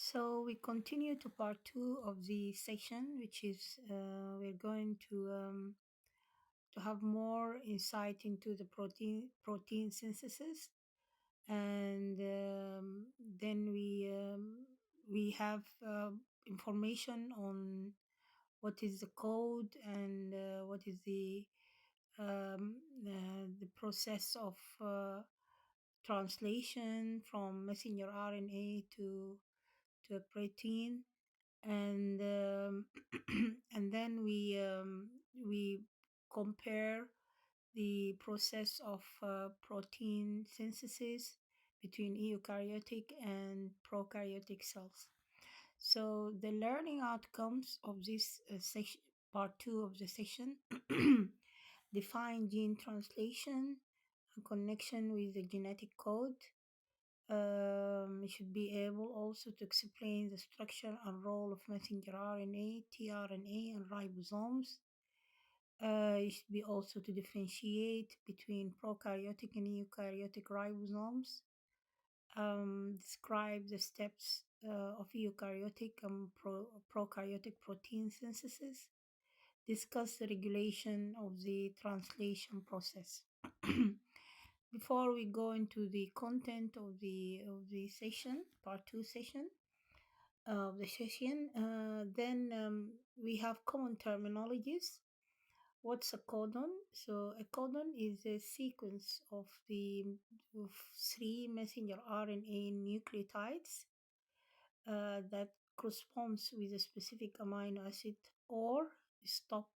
So we continue to part two of the section, which is we're going to have more insight into the protein synthesis, and then we have information on what is the code and what is the process of translation from messenger RNA to a protein, and and then we compare the process of protein synthesis between eukaryotic and prokaryotic cells. So the learning outcomes of this section, part two of the session, define gene translation and connection with the genetic code. You should be able also to explain the structure and role of messenger RNA, tRNA, and ribosomes. You should be also to differentiate between prokaryotic and eukaryotic ribosomes. Describe the steps of eukaryotic and prokaryotic protein synthesis. Discuss the regulation of the translation process. Before we go into the content of the session, part two session of the session, then we have common terminologies. What's a codon? So a codon is a sequence of of three messenger RNA nucleotides that corresponds with a specific amino acid or stop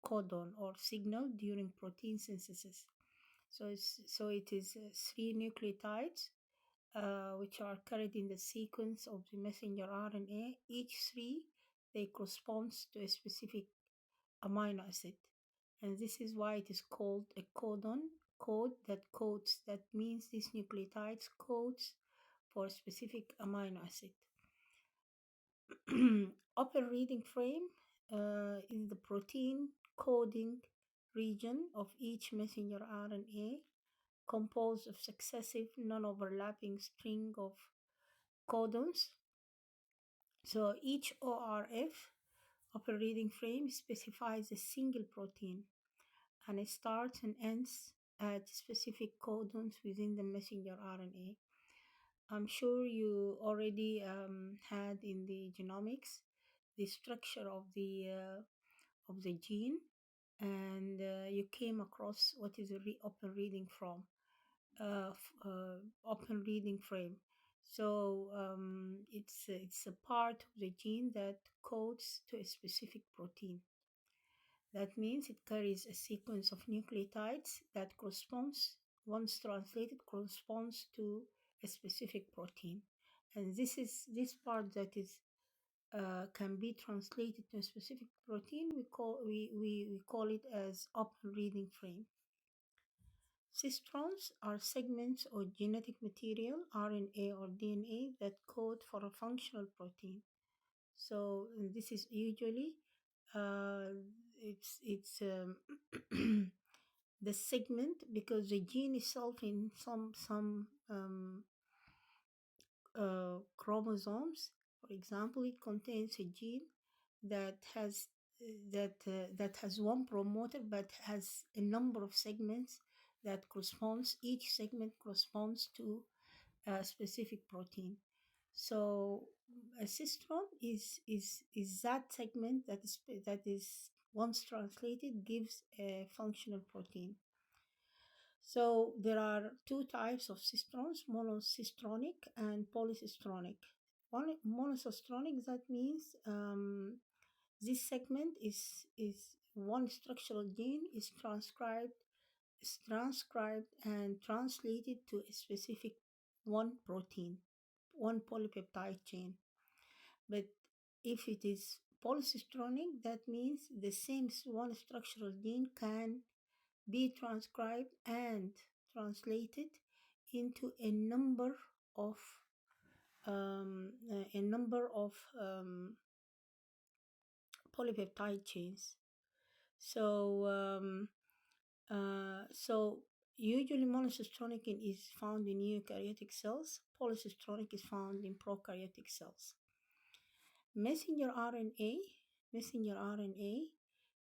codon or signal during protein synthesis. So it is three nucleotides which are carried in the sequence of the messenger RNA. Each three they corresponds to a specific amino acid, and this is why it is called a codon. Code that codes, that means this nucleotides codes for a specific amino acid. Upper reading frame is the protein coding region of each messenger RNA, composed of successive non-overlapping string of codons. So each ORF, upper reading frame, specifies a single protein, and it starts and ends at specific codons within the messenger RNA. I'm sure you already had in the genomics the structure of the gene, and you came across what is a open reading from open reading frame. So it's a part of the gene that codes to a specific protein. That means it carries a sequence of nucleotides that corresponds, once translated, corresponds to a specific protein. And this part that is can be translated to a specific protein. We call it as open reading frame. Cistrons are segments or genetic material, RNA or DNA, that code for a functional protein. So this is usually uh, it's the segment, because the gene itself in some chromosomes, for example, it contains a gene that has that has one promoter but has a number of segments that corresponds. Each segment corresponds to a specific protein. So a cistron is that segment that is once translated gives a functional protein. So there are two types of cistrons, monocistronic and polycistronic. Monocistronic, that means this segment is one structural gene is transcribed and translated to a specific one protein, one polypeptide chain. But if it is polycistronic, that means the same one structural gene can be transcribed and translated into a number of polypeptide chains. So Usually monocystronic is found in eukaryotic cells. Polycystronic is found in prokaryotic cells. Messenger RNA, messenger RNA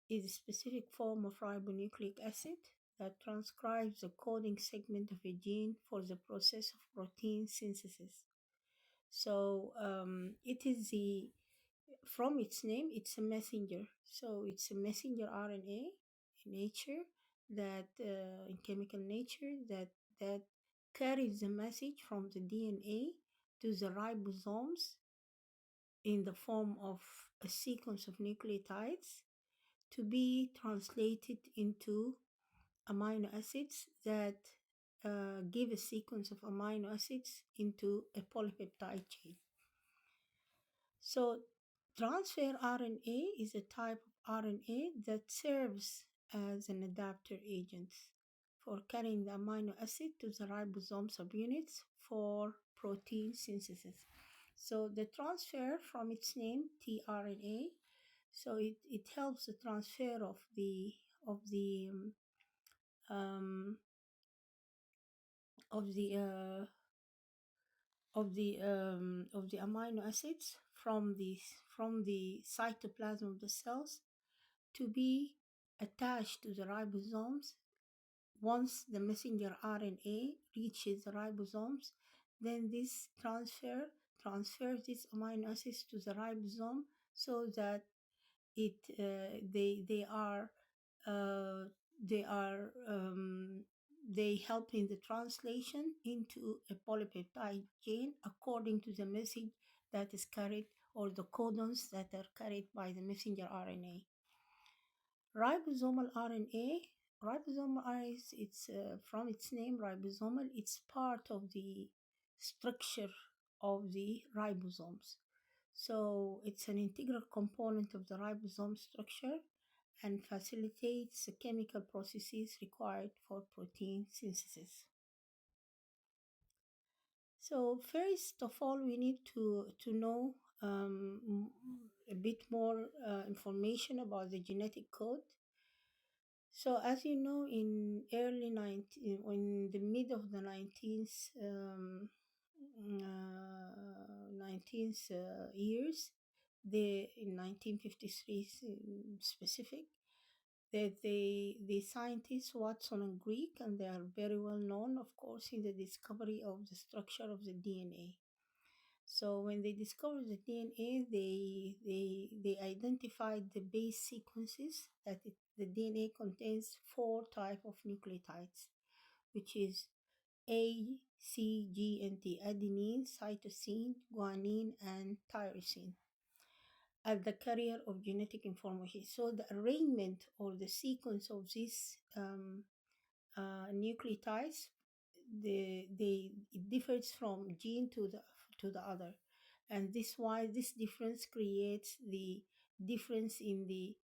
is a specific form of ribonucleic acid that transcribes the coding segment of a gene for the process of protein synthesis. So it is from its name, it's a messenger. So it's a messenger RNA in nature that in chemical nature that carries the message from the DNA to the ribosomes in the form of a sequence of nucleotides to be translated into amino acids that give a sequence of amino acids into a polypeptide chain. So transfer RNA is a type of RNA that serves as an adapter agent for carrying the amino acid to the ribosome subunits for protein synthesis. So the transfer from its name, tRNA, so it helps the transfer of the of the um, of the uh, of the amino acids from the cytoplasm of the cells to be attached to the ribosomes. Once the messenger RNA reaches the ribosomes, then this transfers these amino acids to the ribosome so that it they are uh, they are they help in the translation into a polypeptide chain according to the message that is carried or the codons that are carried by the messenger RNA. Ribosomal RNA, ribosomal RNA, it's from its name ribosomal, it's part of the structure of the ribosomes. So it's an integral component of the ribosome structure and facilitates the chemical processes required for protein synthesis. So first of all, we need to know a bit more information about the genetic code. So as you know, in the mid of the 19th years, in 1953 specific, that the scientists Watson and Crick, and they are very well known, of course, in the discovery of the structure of the DNA. So when they discovered the DNA, they identified the base sequences that the DNA contains 4 types of nucleotides, which is A, C, G, and T: adenine, cytosine, guanine, and tyrosine, as the carrier of genetic information. So the arrangement or the sequence of these nucleotides, it differs from gene to the other, and this difference creates the difference in the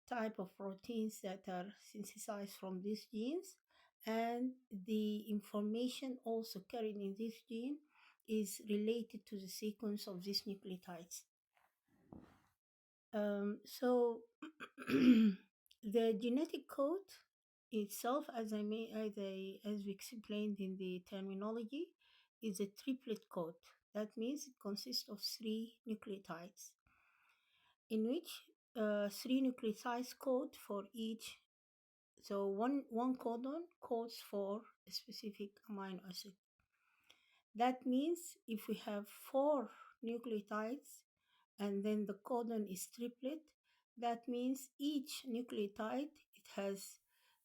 type of proteins that are synthesized from these genes, and the information also carried in this gene is related to the sequence of these nucleotides. So the genetic code itself, as we explained in the terminology, is a triplet code. That means it consists of 3 nucleotides, in which 3 nucleotides code for each. So one codon codes for a specific amino acid. That means if we have 4 nucleotides and then the codon is triplet, that means each nucleotide, it has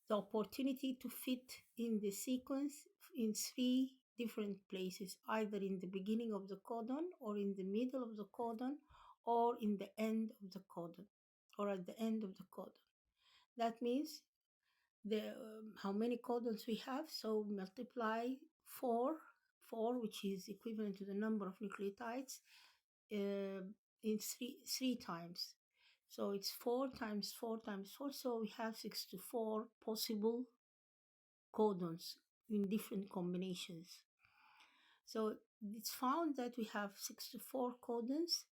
the opportunity to fit in the sequence in 3 different places, either in the beginning of the codon or in the middle of the codon or in the end of the codon or at the end of the codon. That means how many codons we have, so multiply 4, which is equivalent to the number of nucleotides in three times. So it's 4 times 4 times 4, so we have 64 possible codons in different combinations. So it's found that we have 64 codons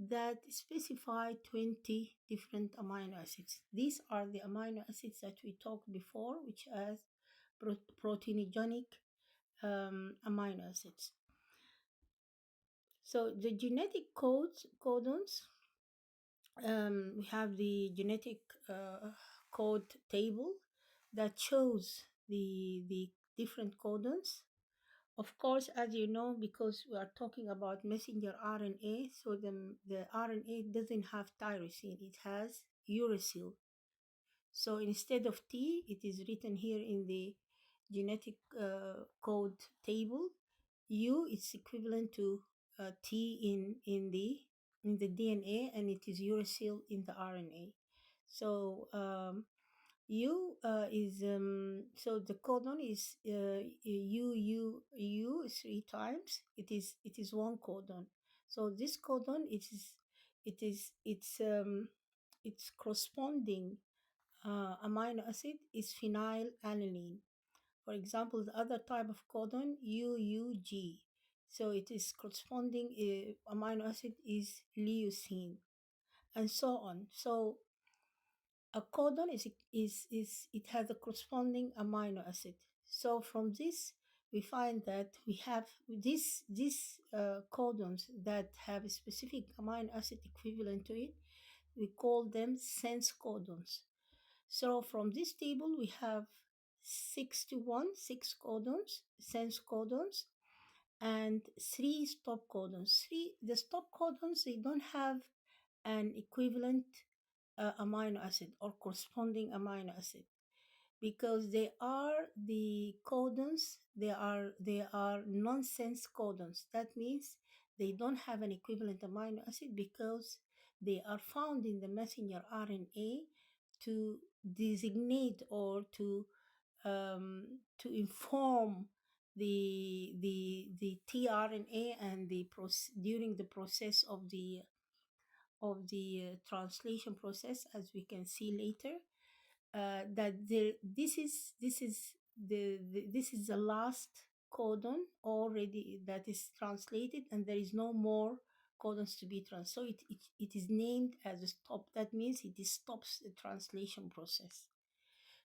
that specify 20 different amino acids. These are the amino acids that we talked before, which proteinogenic amino acids. So the genetic codons, we have the genetic code table that shows the different codons. Of course, as you know, because we are talking about messenger RNA, so the RNA doesn't have tyrosine, it has uracil. So instead of T, it is written here in the genetic code table. U is equivalent to T in the DNA, and it is uracil in the RNA. So U is so the codon is U three times. It is one codon. So this codon it's corresponding amino acid is phenylalanine. For example, the other type of codon UUG. So it is corresponding amino acid is leucine, and so on. So a codon is it has a corresponding amino acid. So from this we find that we have these codons that have a specific amino acid equivalent to it. We call them sense codons. So from this table we have 6 codons, sense codons, and 3 stop codons. The stop codons, they don't have an equivalent amino acid or corresponding amino acid because they are the codons, they are nonsense codons. That means they don't have an equivalent amino acid because they are found in the messenger RNA to designate or to inform the tRNA and during the process of the translation process, as we can see later, that this is the last codon already that is translated, and there is no more codons to be trans. So it is named as a stop. That means it stops the translation process.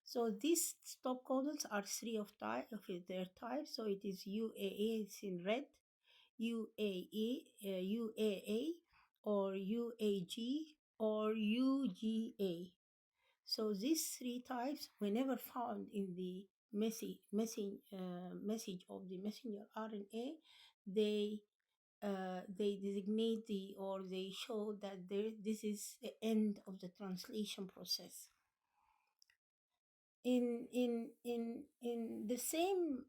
So these stop codons are 3 of their type. So it is UAA, it's in red, UAA, or UAG, or UGA. So these 3 types, whenever found in the message of the messenger RNA, they designate or they show that this is the end of the translation process. In the same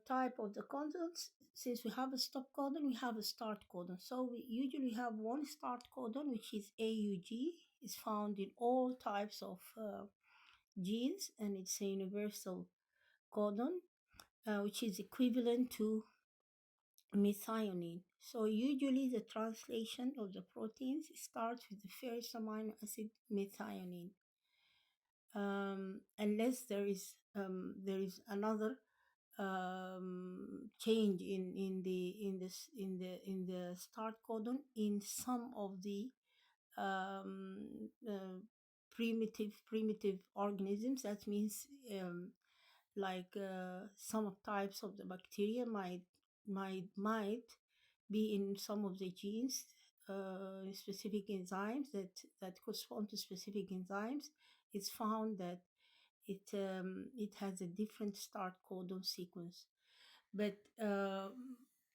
type of the codons, since we have a stop codon, we have a start codon. So we usually have one start codon, which is AUG. It's found in all types of genes, and it's a universal codon, which is equivalent to methionine. So usually the translation of the proteins starts with the first amino acid, methionine. Unless there is another change in the start codon in some of the primitive organisms. That means like some types of the bacteria might be in some of the genes, specific enzymes that correspond to specific enzymes. It's found that it has a different start codon sequence, but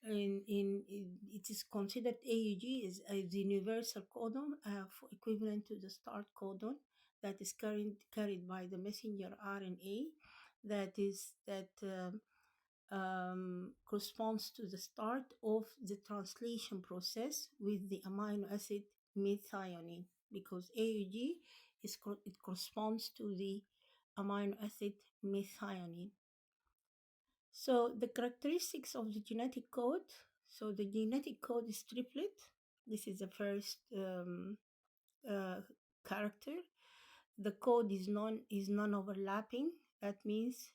it is considered AUG is a universal codon equivalent to the start codon that is carried by the messenger RNA that corresponds to the start of the translation process with the amino acid methionine, because AUG it corresponds to the amino acid methionine. So the characteristics of the genetic code. So the genetic code is triplet. This is the first character. The code is non-overlapping. That means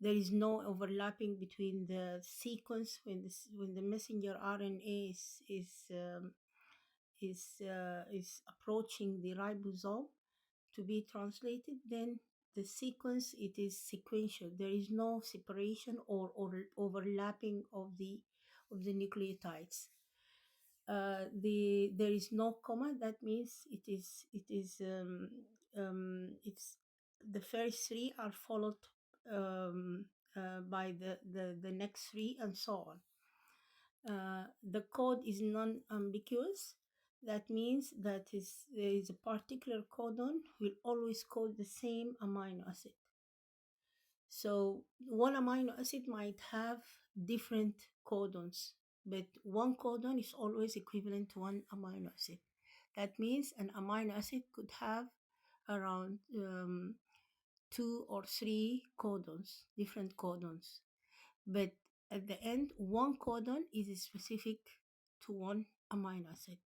there is no overlapping between the sequence when the messenger RNA is approaching the ribosome to be translated. Then the sequence, it is sequential. There is no separation or overlapping of the nucleotides. There is no comma. That means it's the first three are followed um, by the next three, and so on. The code is non-ambiguous. That means that there is a particular codon will always code the same amino acid. So one amino acid might have different codons, but one codon is always equivalent to one amino acid. That means an amino acid could have around two or three codons, different codons. But at the end, one codon is specific to one amino acid.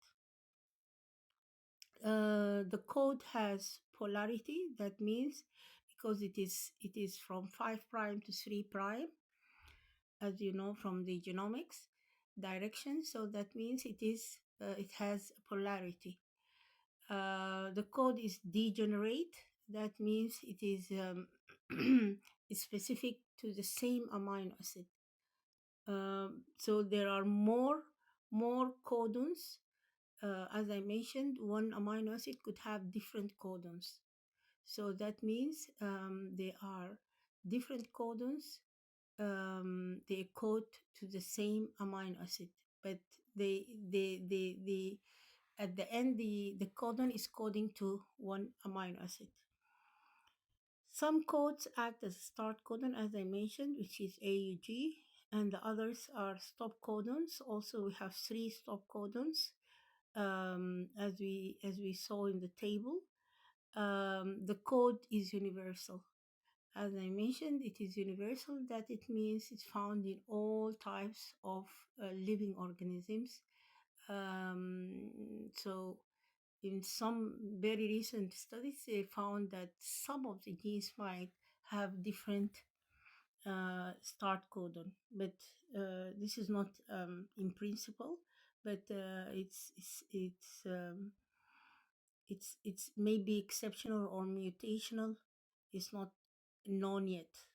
The code has polarity. That means because it is from 5' to 3', as you know from the genomics direction. So that means it has polarity. The code is degenerate. That means it is it's specific to the same amino acid. So there are more codons. As I mentioned, one amino acid could have different codons. So that means they are different codons. They code to the same amino acid, but they at the end the codon is coding to one amino acid. Some codes act as a start codon, as I mentioned, which is AUG, and the others are stop codons. Also, we have three stop codons, as we saw in the table. The code is universal. As I mentioned, it is universal. That it means it's found in all types of living organisms. So in some very recent studies, they found that some of the genes might have different start codon, but this is not in principle, but it's maybe exceptional or mutational. It's not known yet.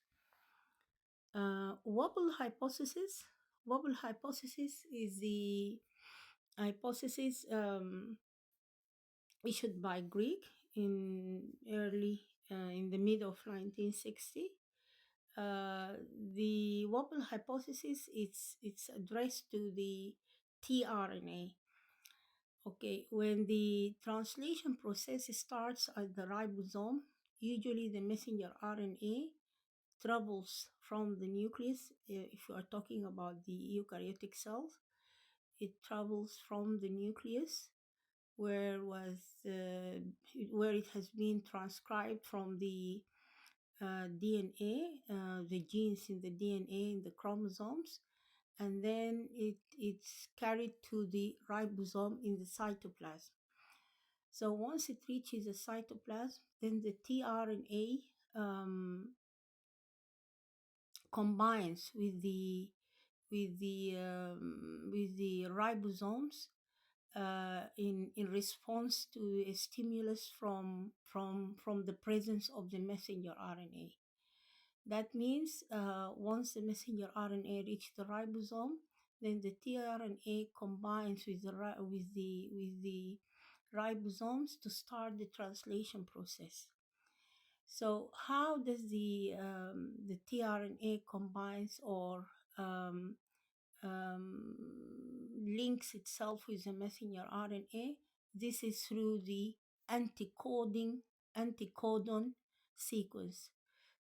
Wobble hypothesis. Wobble hypothesis is the hypothesis issued by Greek in the mid of 1960. The Wobble hypothesis, it's addressed to the tRNA. Okay, when the translation process starts at the ribosome, usually the messenger RNA travels from the nucleus. If you are talking about the eukaryotic cells, it travels from the nucleus where it has been transcribed from the DNA, the genes in the DNA in the chromosomes, and then it's carried to the ribosome in the cytoplasm. So once it reaches the cytoplasm, then the tRNA combines with the ribosomes in response to a stimulus from the presence of the messenger RNA. That means once the messenger RNA reaches the ribosome, then the tRNA combines with the ribosomes to start the translation process. So how does the tRNA combines or um, links itself with the messenger RNA? This is through the anticodon sequence.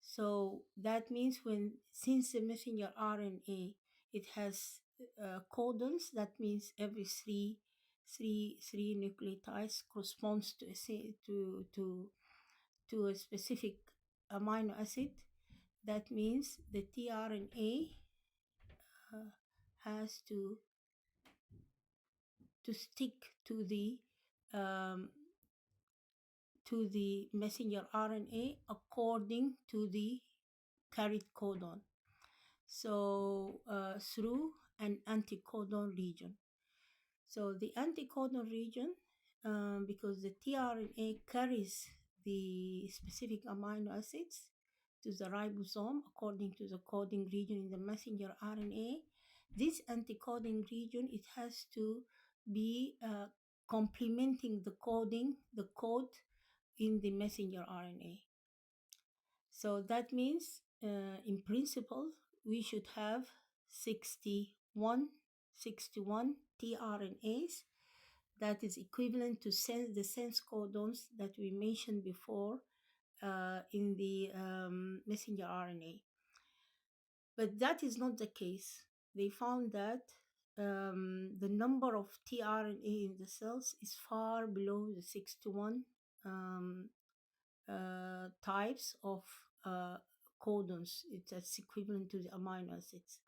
So that means since the messenger RNA it has codons, that means every three nucleotides corresponds to a specific amino acid. That means the tRNA has to stick um, to the messenger RNA according to the carried codon. So through an anticodon region. So the anticodon region, because the tRNA carries the specific amino acids to the ribosome according to the coding region in the messenger RNA. This anti-coding region, it has to be complementing the code in the messenger RNA. So that means, in principle, we should have 61 tRNAs. That is equivalent to the sense codons that we mentioned before in the messenger RNA. But that is not the case. They found that the number of tRNA in the cells is far below the 61 types of codons. It's equivalent to the amino acids.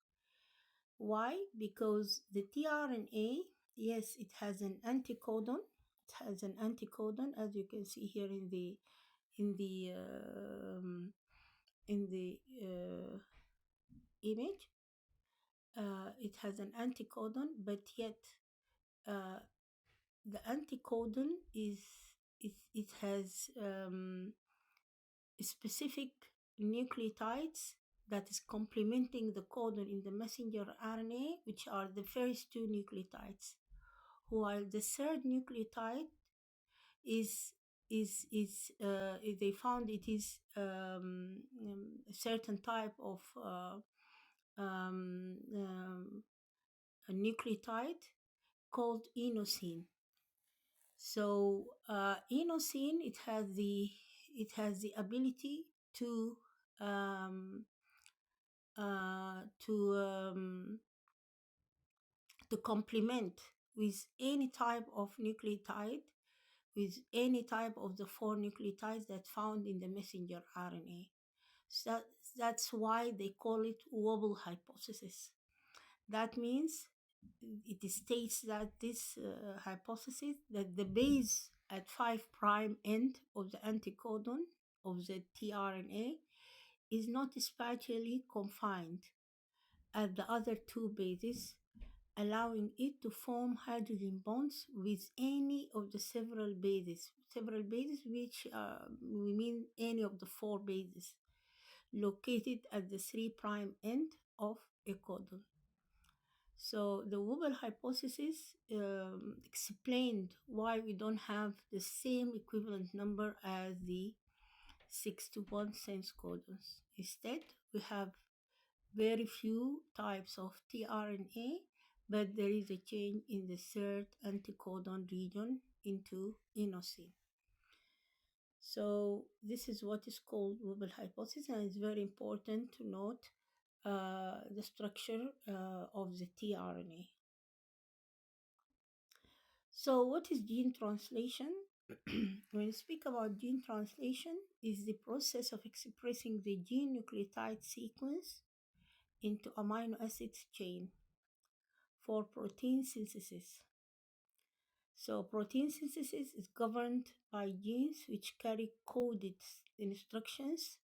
Why? Because the tRNA, yes, it has an anticodon. It has an anticodon, as you can see here in the image. It has an anticodon, but yet the anticodon it has specific nucleotides that is complementing the codon in the messenger RNA, which are the first two nucleotides, while the third nucleotide is they found it is a certain type of a nucleotide called inosine. So inosine, it has the ability to complement with any type of nucleotide, with any type of the four nucleotides that found in the messenger RNA. So that's why they call it wobble hypothesis. That means it states that this hypothesis, that the base at 5' end of the anticodon of the tRNA is not spatially confined at the other two bases, allowing it to form hydrogen bonds with any of the several bases which we mean any of the four bases located at the 3' end of a codon. So the wobble hypothesis explained why we don't have the same equivalent number as the 61 sense codons. Instead, we have very few types of tRNA, but there is a change in the third anticodon region into inosine. So this is what is called wobble hypothesis, and it's very important to note the structure of the tRNA. So what is gene translation? When we speak about gene translation, is the process of expressing the gene nucleotide sequence into amino acid chain for protein synthesis. So protein synthesis is governed by genes which carry coded instructions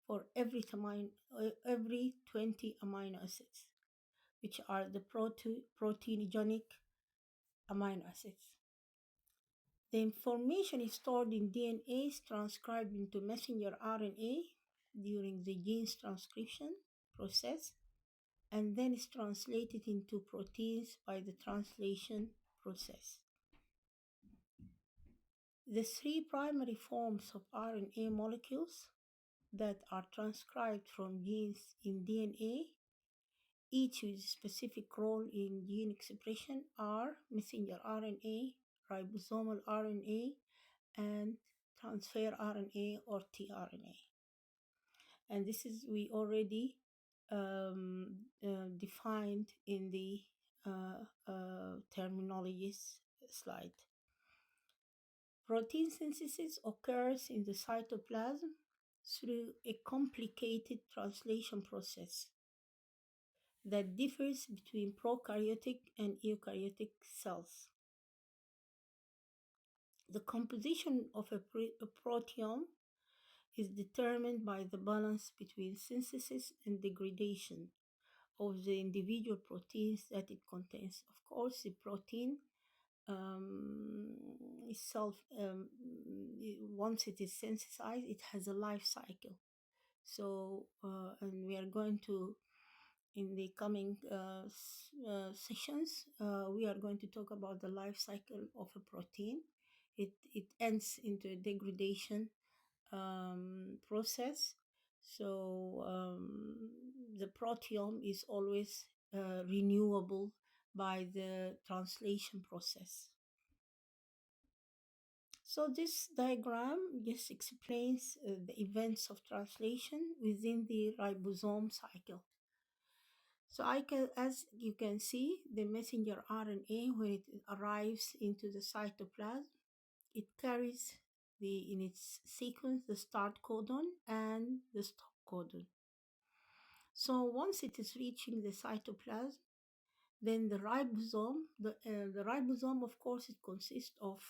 for every 20 amino acids, which are the proteinogenic amino acids. The information is stored in DNA, is transcribed into messenger RNA during the gene's transcription process, and then is translated into proteins by the translation process. The three primary forms of RNA molecules that are transcribed from genes in DNA, each with a specific role in gene expression, are messenger RNA, ribosomal RNA, and transfer RNA or tRNA. And this is we already defined in the terminologies slide. Protein synthesis occurs in the cytoplasm through a complicated translation process that differs between prokaryotic and eukaryotic cells. The composition of a proteome is determined by the balance between synthesis and degradation of the individual proteins that it contains. Of course, the protein um, itself, once it is synthesized, it has a life cycle. So, and we are going to, in the coming sessions, we are going to talk about the life cycle of a protein. It ends into a degradation process. So the proteome is always renewable by the translation process. So this diagram just explains the events of translation within the ribosome cycle. So as you can see, the messenger RNA, when it arrives into the cytoplasm, it carries in its sequence the start codon and the stop codon. So once it is reaching the cytoplasm, then the ribosome, of course, it consists of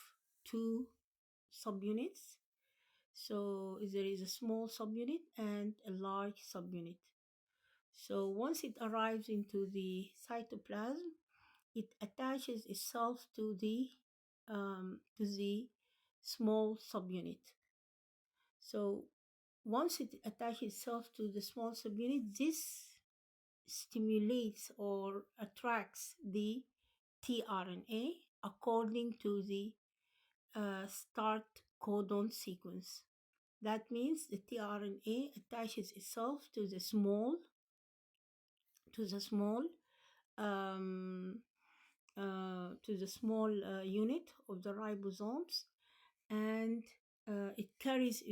two subunits. So there is a small subunit and a large subunit. So once it arrives into the cytoplasm, it attaches itself to the small subunit. So once it attaches itself to the small subunit, this stimulates or attracts the tRNA according to the start codon sequence. That means the tRNA attaches itself to the small um, unit of the ribosomes, and it carries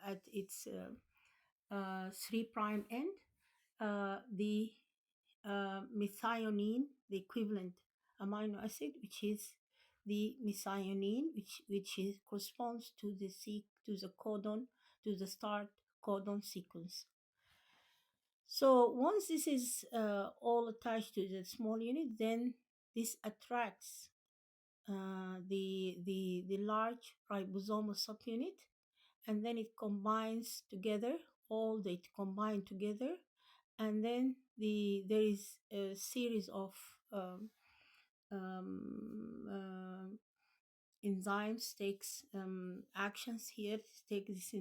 at its 3' end the methionine, the equivalent amino acid, which is the methionine, corresponds to the codon, to the start codon sequence. So once this is all attached to the small unit, then this attracts the large ribosomal subunit, and then it combines together. It combine together, and then there is a series of um, enzymes takes actions here to take this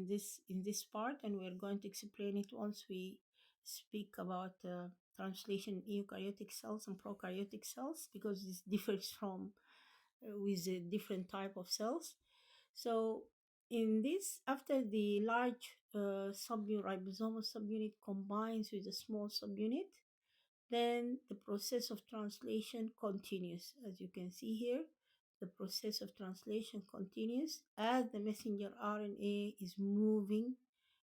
in this part, and we're going to explain it once we speak about translation in eukaryotic cells and prokaryotic cells, because this differs from with a different type of cells. So in this, after the large ribosomal subunit combines with a small subunit, then the process of translation continues. As you can see here, the process of translation continues as the messenger RNA is moving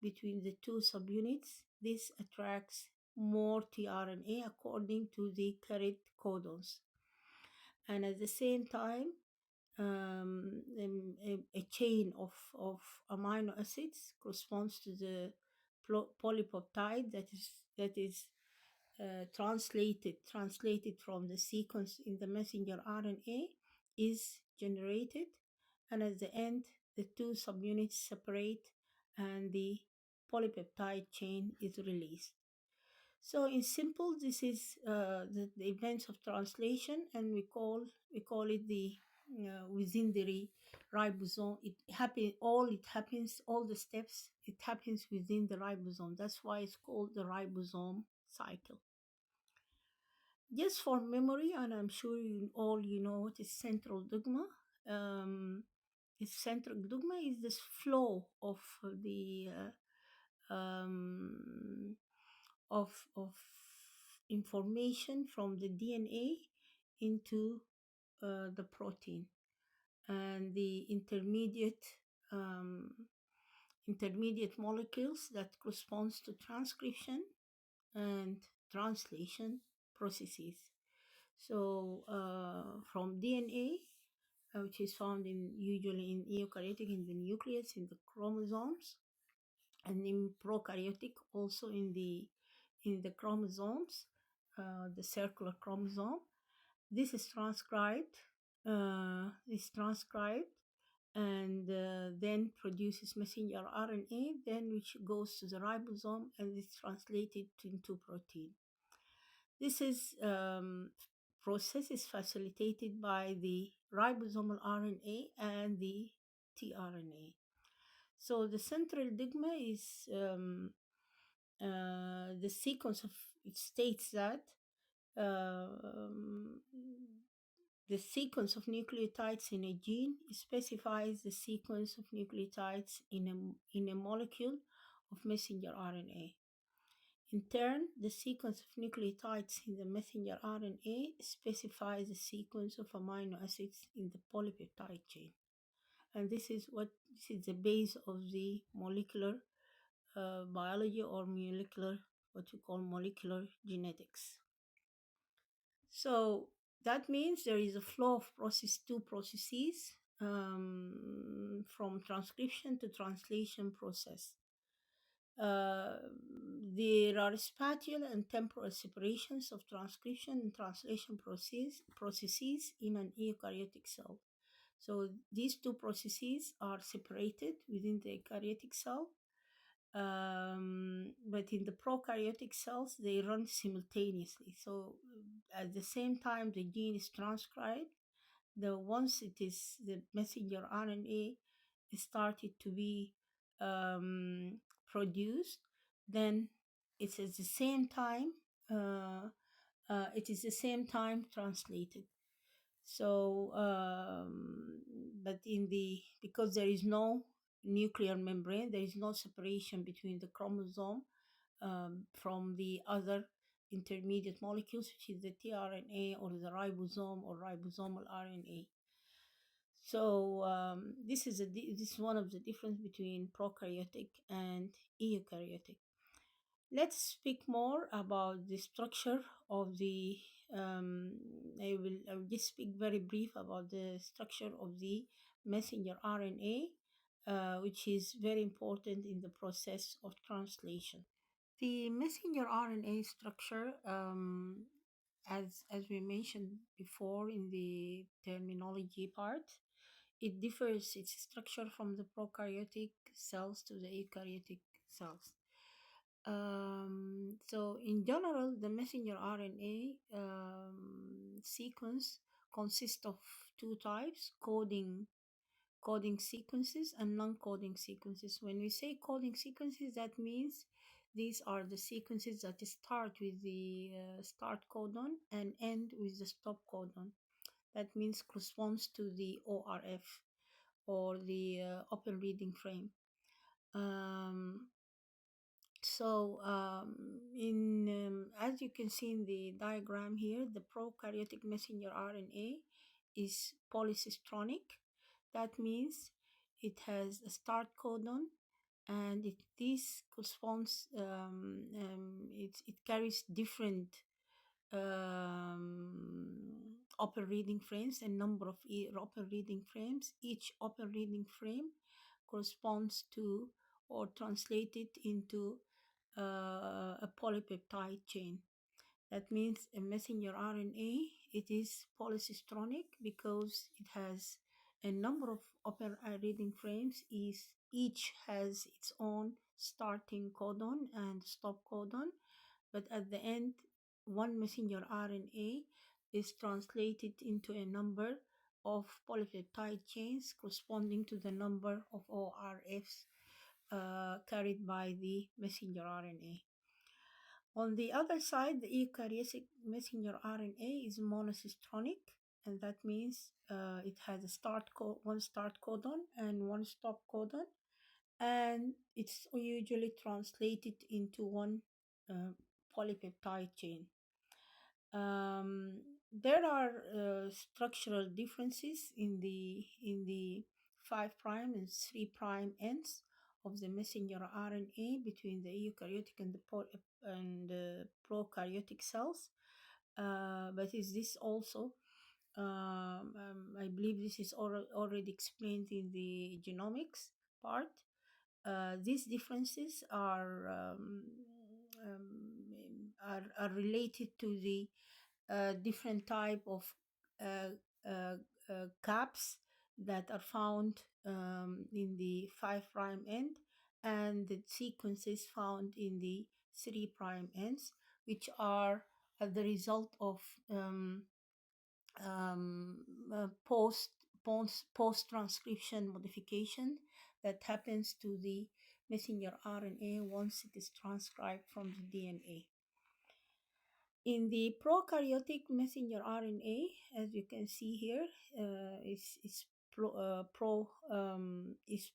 between the two subunits. This attracts more tRNA according to the carried codons. And at the same time, a chain of amino acids corresponds to the polypeptide that is translated from the sequence in the messenger RNA is generated, and at the end the two subunits separate and the polypeptide chain is released. So in simple, this is the events of translation, and we call it the within the ribosome. All the steps, it happens within the ribosome. That's why it's called the ribosome cycle. Just for memory, and I'm sure you know what is central dogma. Central dogma is this flow of the of information from the DNA into the protein, and the um, intermediate molecules that corresponds to transcription and translation processes. So from DNA, which is found usually in eukaryotic in the nucleus, in the chromosomes, and in prokaryotic also in the chromosomes, the circular chromosome. This is transcribed. And then produces messenger RNA, then which goes to the ribosome and is translated into protein. This is process is facilitated by the ribosomal RNA and the tRNA. So the central dogma is the sequence of, it states that um, the sequence of nucleotides in a gene specifies the sequence of nucleotides in a molecule of messenger RNA. In turn, the sequence of nucleotides in the messenger RNA specifies the sequence of amino acids in the polypeptide chain. And this is the base of the molecular biology, or molecular, what you call molecular genetics. So that means there is a flow of two processes from transcription to translation process. There are spatial and temporal separations of transcription and translation processes in an eukaryotic cell. So these two processes are separated within the eukaryotic cell, but in the prokaryotic cells, they run simultaneously. So at the same time the gene is transcribed, once it is the messenger RNA is started to be produced, then it's at the same time it is the same time translated. So but because there is no nuclear membrane, there is no separation between the chromosome from the other intermediate molecules, which is the tRNA or the ribosome or ribosomal RNA. So this is one of the difference between prokaryotic and eukaryotic. Let's speak more about the structure of the. I will just speak very brief about the structure of the messenger RNA, which is very important in the process of translation. The messenger RNA structure, as we mentioned before in the terminology part, it differs its structure from the prokaryotic cells to the eukaryotic cells. So in general, the messenger RNA sequence consists of two types: coding sequences and non-coding sequences. When we say coding sequences, that means these are the sequences that start with the start codon and end with the stop codon. That means corresponds to the ORF, or the open reading frame. As you can see in the diagram here, the prokaryotic messenger RNA is polycistronic. That means it has a start codon, and this corresponds. It carries different open reading frames, a number of open reading frames. Each open reading frame corresponds to or translated into a polypeptide chain. That means a messenger RNA, it is polycistronic because it has a number of open reading frames. Each has its own starting codon and stop codon, but at the end, one messenger RNA is translated into a number of polypeptide chains corresponding to the number of ORFs carried by the messenger RNA. On the other side, the eukaryotic messenger RNA is monocistronic, and that means it has one start codon and one stop codon, and it's usually translated into one polypeptide chain. There are structural differences in the 5' and 3' ends of the messenger RNA between the eukaryotic and the prokaryotic cells. But is this also, I believe this is already explained in the genomics part. These differences are related to the different type of uh, caps that are found in the 5' end, and the sequences found in the 3' ends, which are the result of post transcription modification that happens to the messenger RNA once it is transcribed from the DNA. In the prokaryotic messenger RNA, as you can see here, is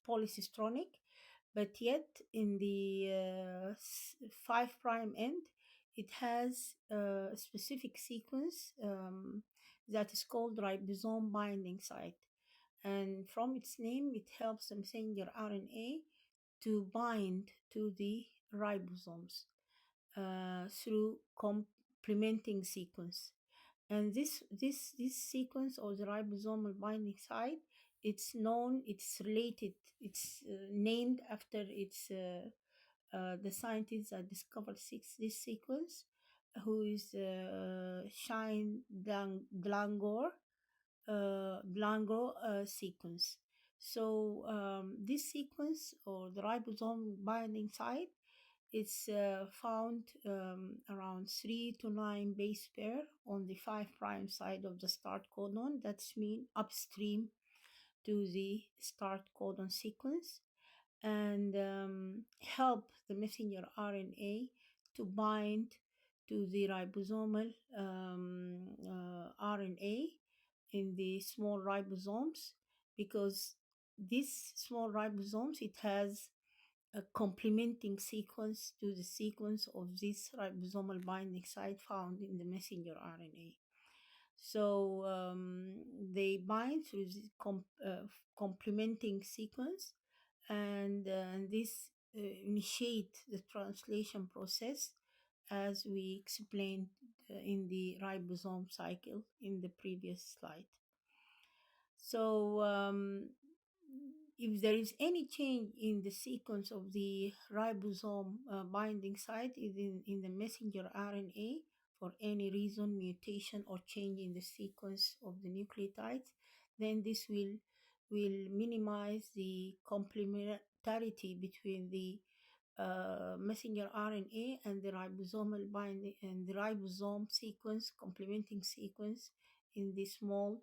polycistronic, but yet in the 5 prime end, it has a specific sequence that is called ribosome binding site. And from its name, it helps the messenger RNA to bind to the ribosomes through complementing sequence. And this sequence or the ribosomal binding site, it's related, it's named after the scientist that discovered this sequence, who is Shine Glangor sequence. So this sequence or the ribosome binding site, it's found around 3 to 9 base pair on the 5 prime side of the start codon. That's mean upstream to the start codon sequence, and help the messenger RNA to bind to the ribosomal RNA in the small ribosomes, because this small ribosomes, it has a complementing sequence to the sequence of this ribosomal binding site found in the messenger RNA. So they bind through this complementing sequence, and this initiate the translation process, as we explained in the ribosome cycle in the previous slide. So if there is any change in the sequence of the ribosome binding site in the messenger RNA, for any reason, mutation or change in the sequence of the nucleotides, then this will minimize the complementarity between the messenger RNA and the ribosomal binding and the ribosome sequence, complementing sequence in the small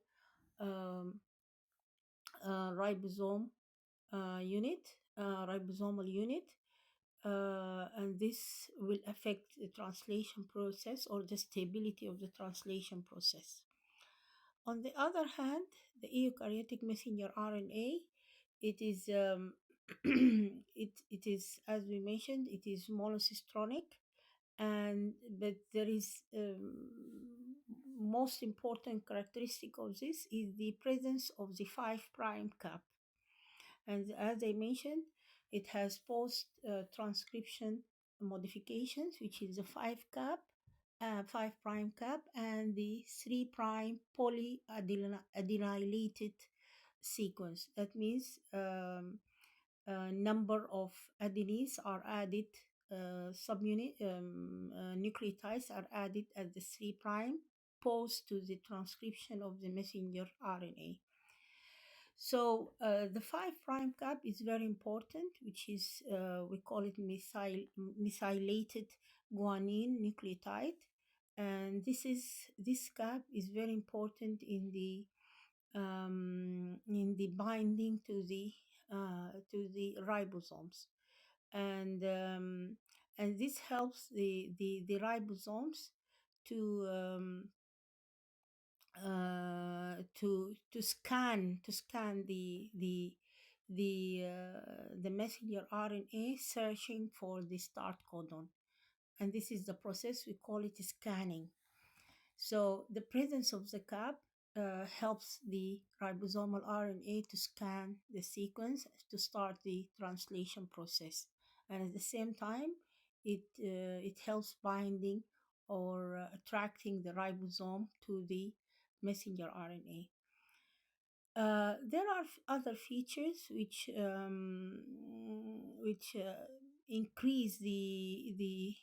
um, ribosome ribosomal unit, and this will affect the translation process or the stability of the translation process. On the other hand, the eukaryotic messenger RNA, it is it is, as we mentioned, it is monocistronic, and but there is most important characteristic of this is the presence of the 5 prime cap. And as I mentioned, it has post transcription modifications, which is the 5 cap, 5 prime cap, and the 3 prime polyadenylated sequence. That means number of adenines are added, subunit nucleotides are added at the 3 prime post to the transcription of the messenger RNA. So the 5 prime cap is very important, which is we call it methylated guanine nucleotide, and this cap is very important in the binding to the ribosomes, and this helps the ribosomes to to scan the messenger RNA, searching for the start codon, and this is the process we call it scanning. So the presence of the cap helps the ribosomal RNA to scan the sequence to start the translation process, and at the same time, it helps binding or attracting the ribosome to the messenger RNA. There are other features which increase the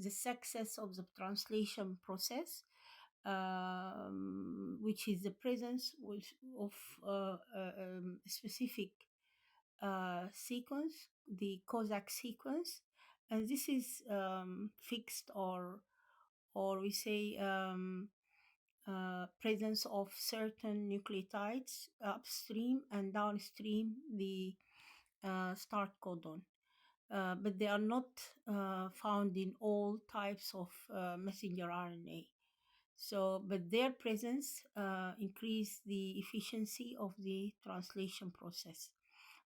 success of the translation process, which is the presence of specific sequence, the Cossack sequence, and this is fixed, or we say presence of certain nucleotides upstream and downstream the start codon. But they are not found in all types of messenger RNA. So, but their presence increase the efficiency of the translation process,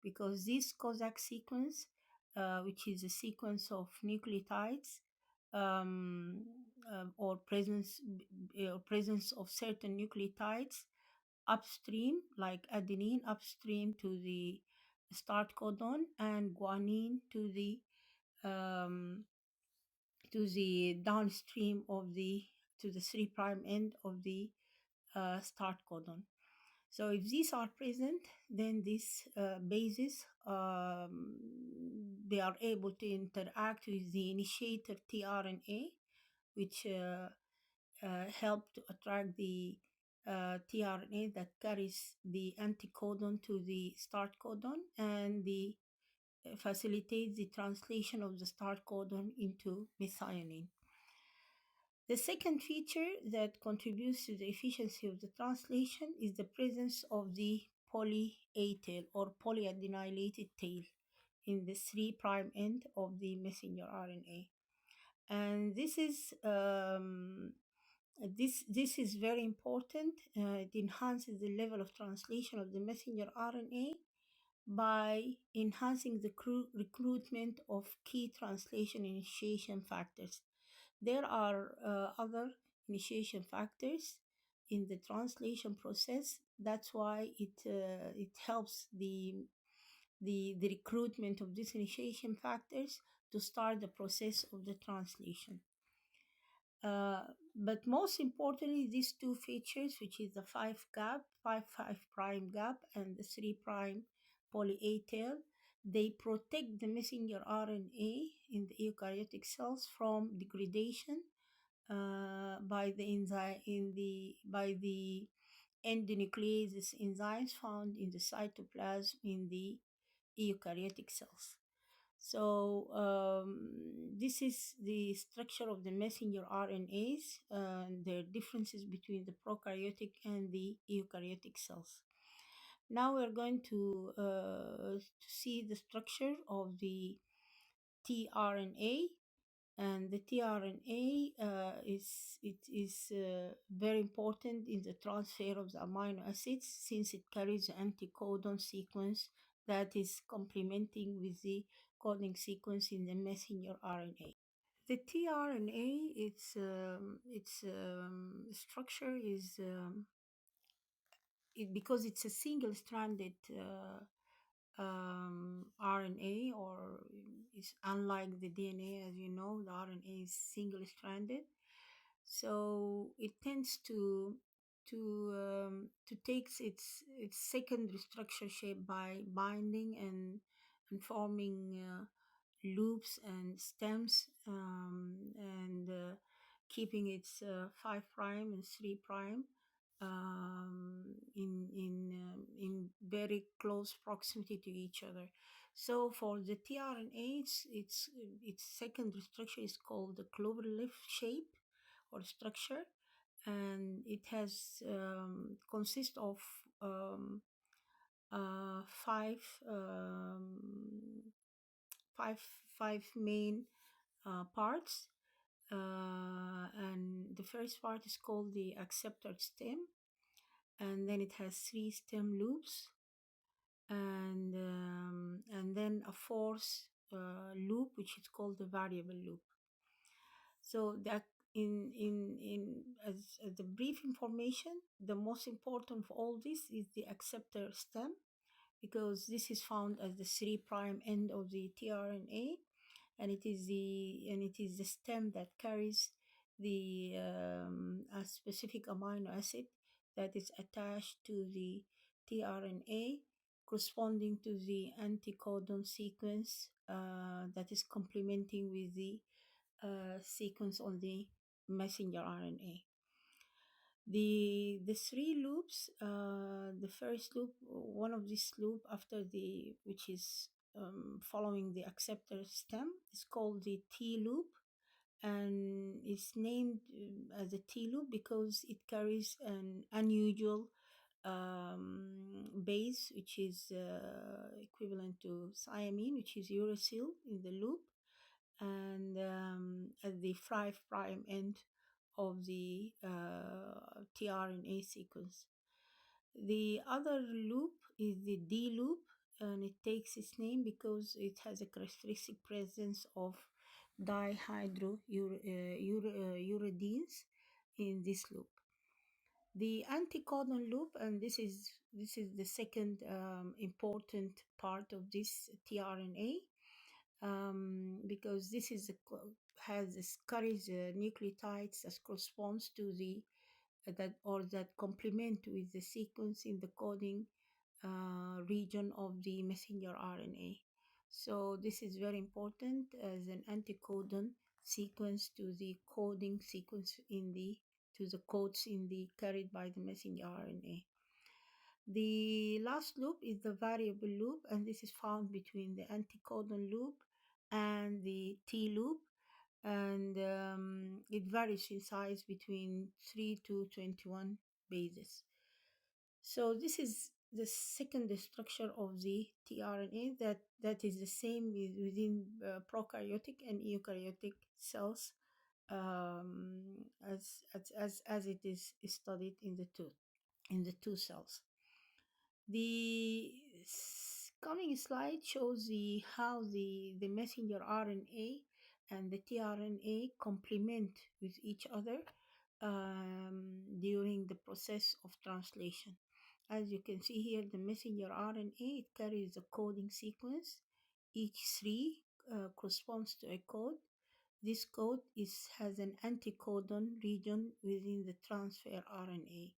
because this Cossack sequence, which is a sequence of nucleotides, um, or presence of certain nucleotides upstream, like adenine upstream to the start codon, and guanine um, to the downstream of the to the 3' end of the start codon. So if these are present, then these bases, they are able to interact with the initiator tRNA, which help to attract the tRNA that carries the anticodon to the start codon, and the facilitates the translation of the start codon into methionine. The second feature that contributes to the efficiency of the translation is the presence of the poly A tail or polyadenylated tail in the 3' end of the messenger RNA. And this is very important. It enhances the level of translation of the messenger RNA by enhancing the recruitment of key translation initiation factors. There are other initiation factors in the translation process. That's why it helps the recruitment of these initiation factors to start the process of the translation. But most importantly, these two features, which is the 5' gap, and the 3' poly A tail, they protect the messenger RNA in the eukaryotic cells from degradation by the enzyme by the endonucleases enzymes found in the cytoplasm in the eukaryotic cells. So this is the structure of the messenger RNAs and their differences between the prokaryotic and the eukaryotic cells. Now we're going to see the structure of the tRNA, and the tRNA is very important in the transfer of the amino acids, since it carries the anticodon sequence that is complementing with the coding sequence in the messenger RNA. The tRNA, its structure is because it's a single-stranded RNA, or is unlike the DNA. As you know, the RNA is single-stranded, so it tends to take its secondary structure shape by binding and forming loops and stems, and keeping its 5' and 3' in very close proximity to each other. So for the tRNA, its secondary structure is called the clover leaf shape or structure, and it has consists of um, five five five main parts, and the first part is called the acceptor stem, and then it has 3 stem loops, and then a fourth loop, which is called the variable loop. So that in as the brief information, the most important of all this is the acceptor stem, because this is found as the 3' end of the tRNA, and it is the stem that carries the a specific amino acid that is attached to the tRNA, corresponding to the anticodon sequence that is complementing with the sequence on the messenger RNA. The 3 loops, the first loop, one of these loop after the which is following the acceptor stem, is called the T loop, and it's named as a T loop because it carries an unusual base, which is equivalent to thiamine, which is uracil in the loop, and at the 5' end of the tRNA sequence. The other loop is the D loop, and it takes its name because it has a characteristic presence of dihydrouridines in this loop. The anticodon loop, and this is the second important part of this tRNA, because this is carries nucleotides that corresponds to the that complement with the sequence in the coding region of the messenger RNA. So this is very important as an anticodon sequence to the coding sequence in the to the codes in the carried by the messenger RNA. The last loop is the variable loop, and this is found between the anticodon loop and the T loop, and it varies in size between 3 to 21 bases. So this is the second structure of the tRNA that is the same within prokaryotic and eukaryotic cells, as it is studied in the two cells. The coming slide shows how the messenger RNA and the tRNA complement with each other during the process of translation. As you can see here, the messenger RNA, it carries a coding sequence. Each three corresponds to a code. This code has an anticodon region within the transfer RNA,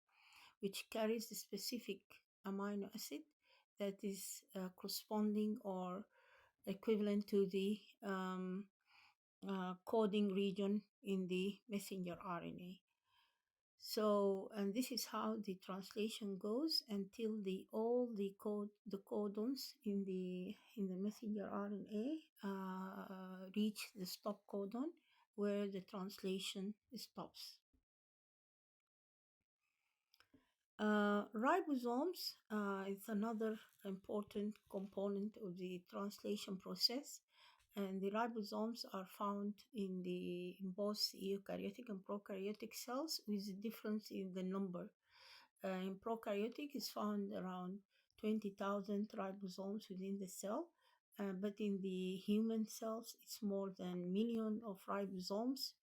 which carries the specific amino acid that is corresponding or equivalent to the coding region in the messenger RNA. So, and this is how the translation goes until all the codons in the messenger RNA reach the stop codon where the translation stops. Ribosomes is another important component of the translation process, and the ribosomes are found in both eukaryotic and prokaryotic cells, with a difference in the number. In prokaryotic, is found around 20,000 ribosomes within the cell, but in the human cells, it's more than million of ribosomes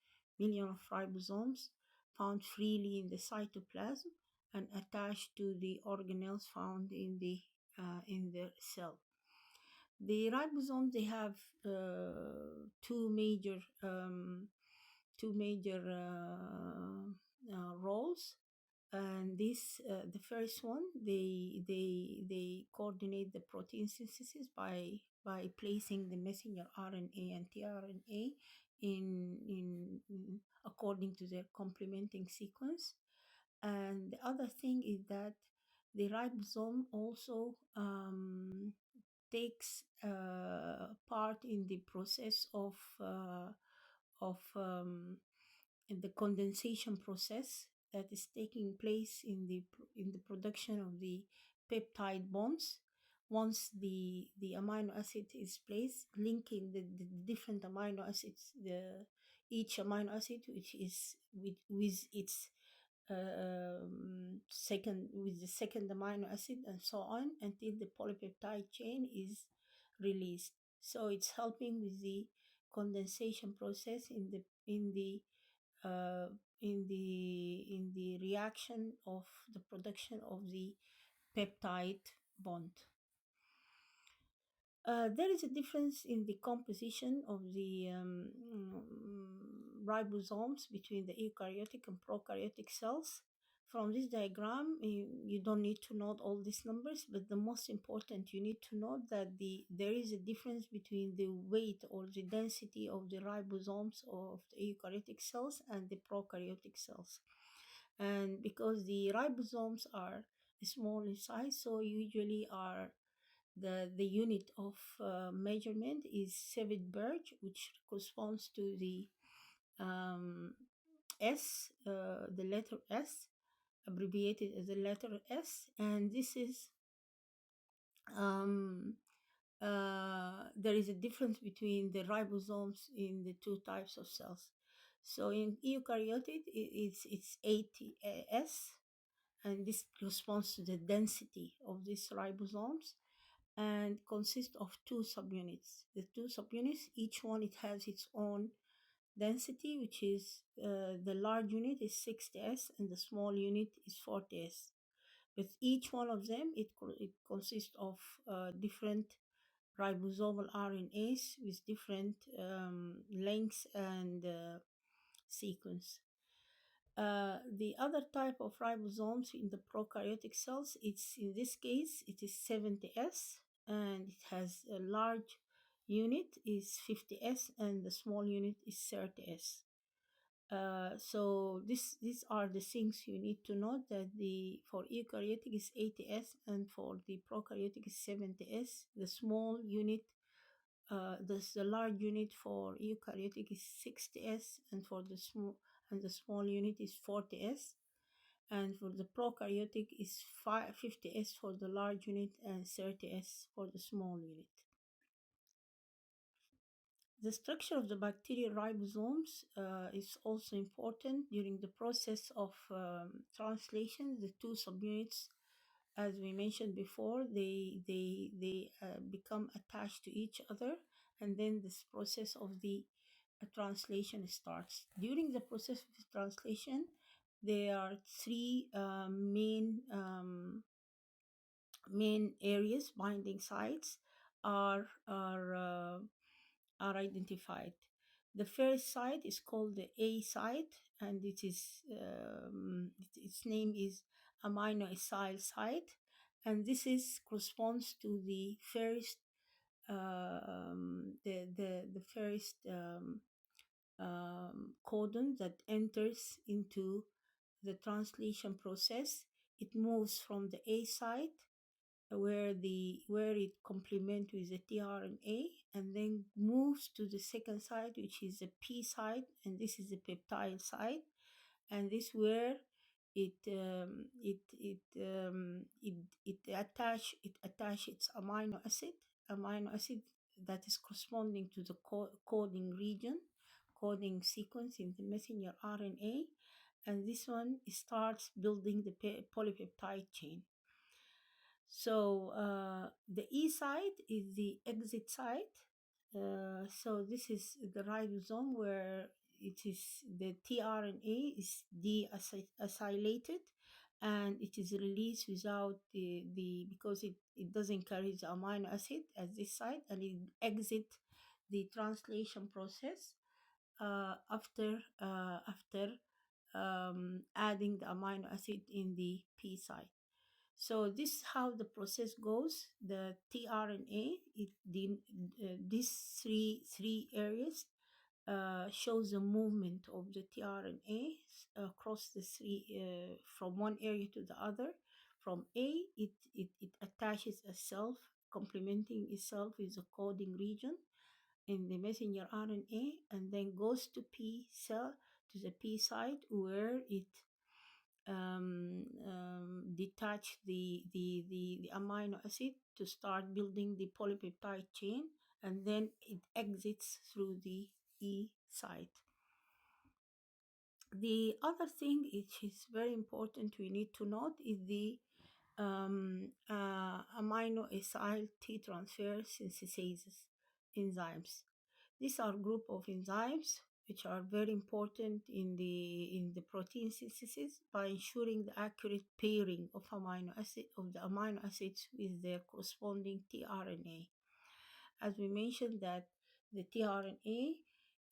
found freely in the cytoplasm and attached to the organelles found in the cell. The ribosomes, they have two major roles, and the first one, they coordinate the protein synthesis by placing the messenger RNA and tRNA in according to their complementing sequence. And the other thing is that the ribosome also takes part in the process of in the condensation process that is taking place in the production of the peptide bonds. Once the amino acid is placed, linking the different amino acids, each amino acid which is with its with the second amino acid, and so on until the polypeptide chain is released. So it's helping with the condensation process uh, in the reaction of the production of the peptide bond. There is a difference in the composition of the ribosomes between the eukaryotic and prokaryotic cells. From this diagram, you don't need to note all these numbers, but the most important, you need to note that there is a difference between the weight or the density of the ribosomes of the eukaryotic cells and the prokaryotic cells. And because the ribosomes are small in size, so usually are the unit of measurement is Savage Birch, which corresponds to the um, S, the letter S, abbreviated as the letter S, and this is um, there is a difference between the ribosomes in the two types of cells. So in eukaryotic, it's 80S, and this corresponds to the density of these ribosomes and consists of two subunits. The two subunits, each one it has its own density, which is the large unit is 60S and the small unit is 40S. With each one of them, it consists of different ribosomal RNAs with different lengths and sequence. The other type of ribosomes in the prokaryotic cells, it's in this case it is 70S, and it has a large unit is 50S and the small unit is 30S. So these are the things you need to know, that the for eukaryotic is 80S and for the prokaryotic is 70S. The small unit, the large unit for eukaryotic is 60S, and for the small unit is 40S, and for the prokaryotic is 50S for the large unit and 30S for the small unit. The structure of the bacterial ribosomes is also important during the process of translation. The two subunits, as we mentioned before, they become attached to each other, and then this process of the translation starts. During the process of translation, there are three main areas, binding sites are identified. The first site is called the A site, and its name is amino acyl site, and this is corresponds to the first the first codon that enters into the translation process. It moves from the A site where it complement with the tRNA, and then moves to the second site, which is the P site, and this is the peptide site, and this where it attach its amino acid that is corresponding to the coding region, coding sequence in the messenger RNA, and this one starts building the polypeptide chain. So the E site is the exit site. So this is the ribosome where it is the tRNA is deacylated, and it is released without because it doesn't carry the amino acid at this site, and it exit the translation process after adding the amino acid in the P site. So this is how the process goes. The tRNA, these three areas shows the movement of the tRNA across the three from one area to the other. From A, it attaches itself, complementing itself with the coding region in the messenger RNA, and then goes to P cell, to the P site, where it detach the amino acid to start building the polypeptide chain, and then it exits through the E site. The other thing which is very important we need to note is the amino acyl T transfer synthetases enzymes. These are group of enzymes which are very important in the protein synthesis by ensuring the accurate pairing of the amino acids with their corresponding tRNA. As we mentioned that the tRNA,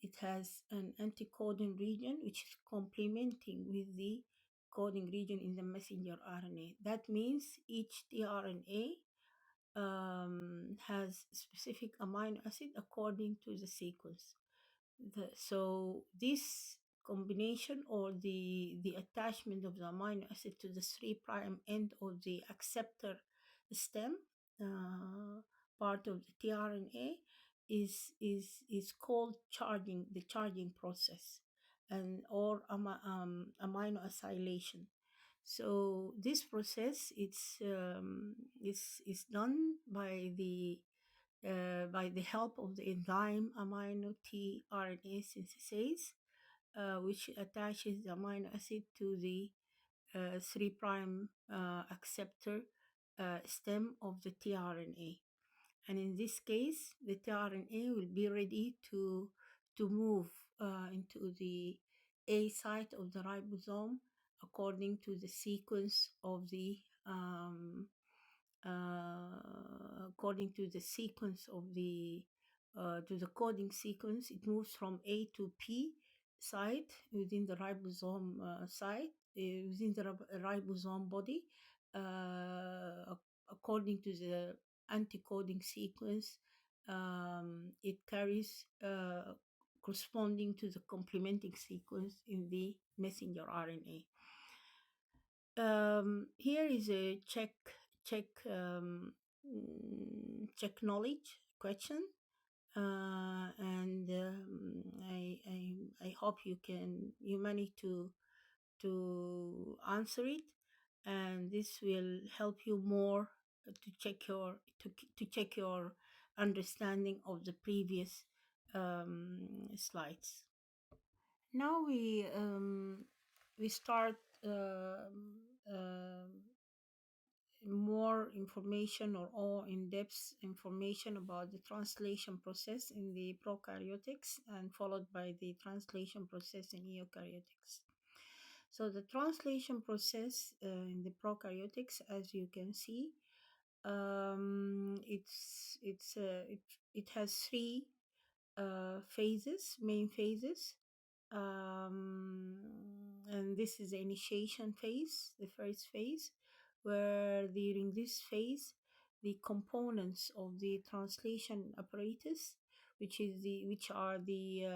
it has an anti-coding region which is complementing with the coding region in the messenger RNA. That means each tRNA has specific amino acid according to the sequence. So this combination, or the attachment of the amino acid to the 3' end of the acceptor stem part of the tRNA is called the charging process. and or amino acylation. So this process is done by the help of the enzyme amino tRNA synthase, which attaches the amino acid to the 3' acceptor stem of the tRNA. And in this case, the tRNA will be ready to move into the A site of the ribosome according to the sequence of the according to the sequence of the to the coding sequence. It moves from A to P site within the ribosome within the ribosome body, according to the anti-coding sequence. It carries corresponding to the complementing sequence in the messenger RNA. Here is a check check knowledge question, and I hope you manage to answer it, and this will help you more to check your understanding of the previous slides. Now we start more information or all in-depth information about the translation process in the prokaryotics, and followed by the translation process in eukaryotics. So the translation process in the prokaryotics, as you can see, it has three main phases. And this is the initiation phase, the first phase, where during this phase, the components of the translation apparatus, which are the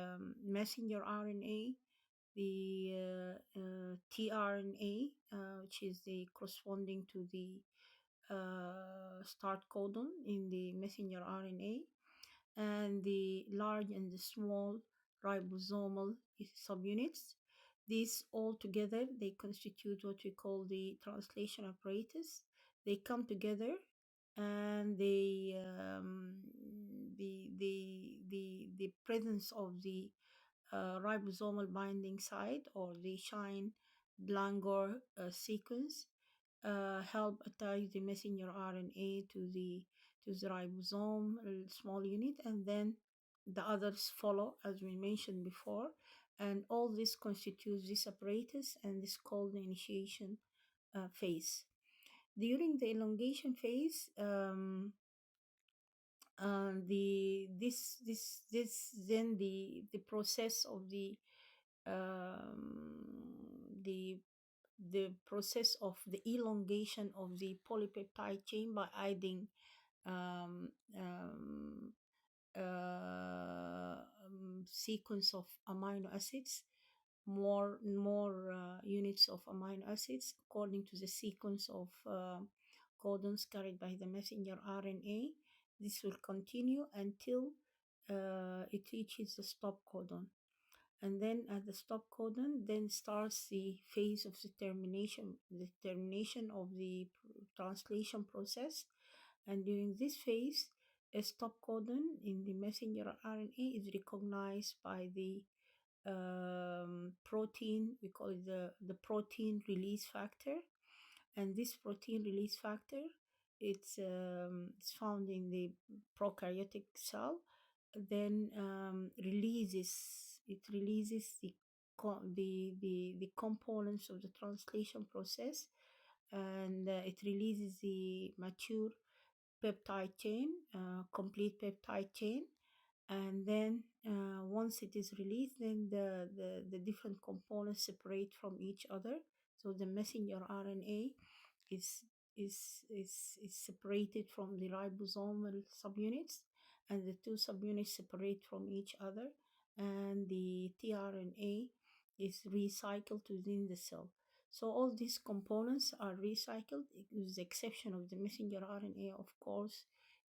messenger RNA, the tRNA, which is the corresponding to the start codon in the messenger RNA, and the large and the small ribosomal subunits. These all together, they constitute what we call the translation apparatus. They come together, and the presence of the ribosomal binding site, or the Shine-Blangor sequence, help attach the messenger RNA to the ribosome small unit, and then the others follow, as we mentioned before. And all this constitutes this apparatus, and is called the initiation phase. During the elongation phase, the process of the the process of the elongation of the polypeptide chain by adding um, um, sequence of amino acids, more units of amino acids according to the sequence of codons carried by the messenger RNA. This will continue until it reaches the stop codon. And then at the stop codon, then starts the phase of the termination of the translation process. And during this phase, a stop codon in the messenger RNA is recognized by the protein. We call it the protein release factor. And this protein release factor, it's found in the prokaryotic cell. Then it releases the components of the translation process, and it releases the mature peptide chain, complete peptide chain. And then once it is released, then the different components separate from each other. So the messenger RNA is separated from the ribosomal subunits, and the two subunits separate from each other, and the tRNA is recycled within the cell. So all these components are recycled, with the exception of the messenger RNA, of course.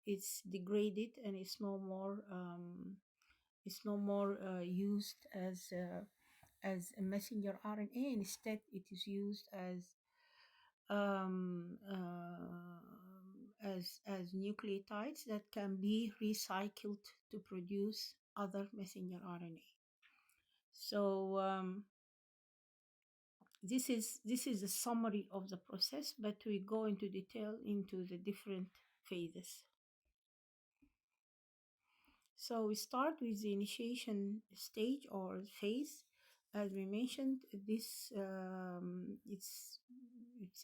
It's degraded, and it's no more used as a messenger RNA. Instead, it is used um, as nucleotides that can be recycled to produce other messenger RNA. So this is a summary of the process, but we go into detail into the different phases. So we start with the initiation stage or phase. As we mentioned, this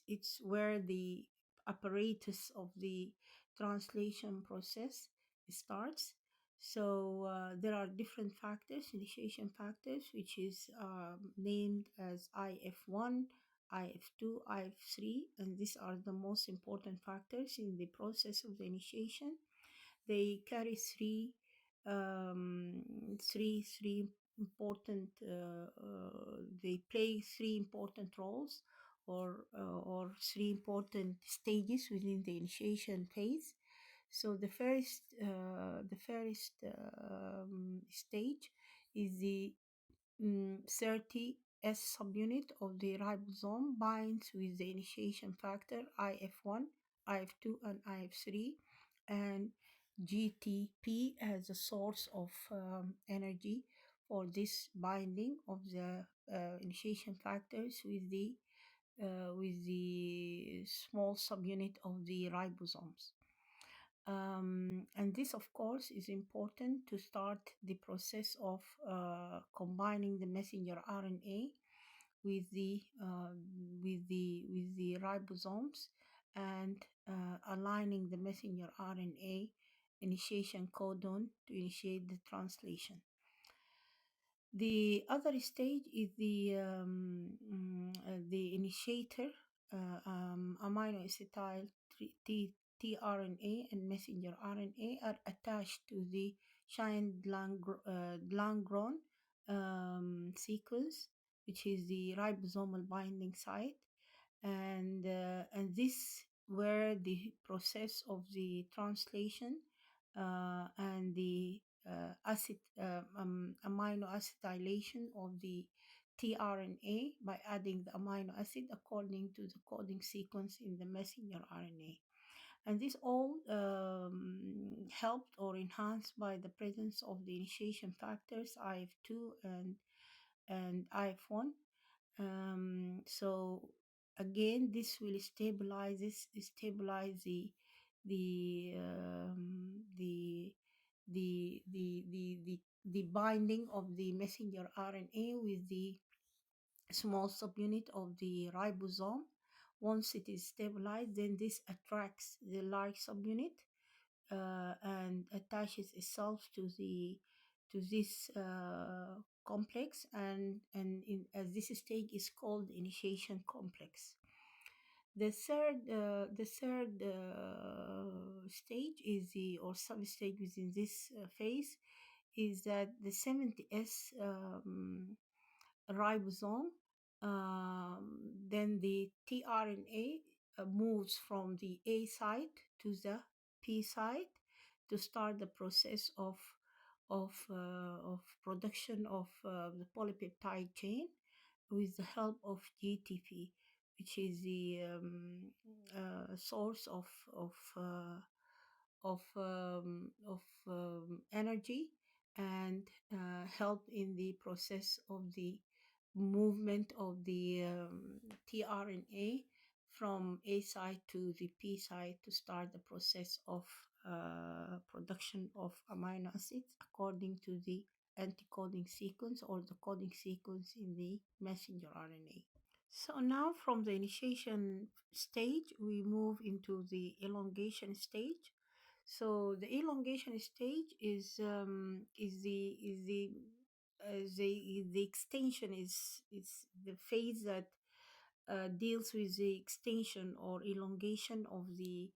it's where the apparatus of the translation process starts. So there are different factors, initiation factors, which is named as IF1, IF2, IF3, and these are the most important factors in the process of the initiation. They carry three important. They play three important roles, or three important stages within the initiation phase. So the first stage is the 30S subunit of the ribosome binds with the initiation factor IF1, IF2, and IF3, and GTP as a source of energy for this binding of the initiation factors with the small subunit of the ribosomes. And this, of course, is important to start the process of combining the messenger RNA with the ribosomes and aligning the messenger RNA initiation codon to initiate the translation. The other stage is the initiator amino acetyl tRNA and messenger RNA are attached to the giant Langron sequence, which is the ribosomal binding site, and this where the process of the translation and the amino acetylation of the tRNA by adding the amino acid according to the coding sequence in the messenger RNA. And this all helped or enhanced by the presence of the initiation factors IF2 and IF1. So again, this will stabilize the the binding of the messenger RNA with the small subunit of the ribosome. Once it is stabilized, then this attracts the large subunit and attaches itself to this complex, as this stage is called the initiation complex. The third stage is or sub-stage within this phase is that the 70S ribosome, then the tRNA moves from the A site to the P site to start the process of production of the polypeptide chain with the help of GTP, which is the source of energy and help in the process of the movement of the tRNA from A site to the P site to start the process of production of amino acids according to the anti-coding sequence or the coding sequence in the messenger RNA. So now from the initiation stage, we move into the elongation stage. So the elongation stage is the extension is the phase that deals with the extension or elongation of the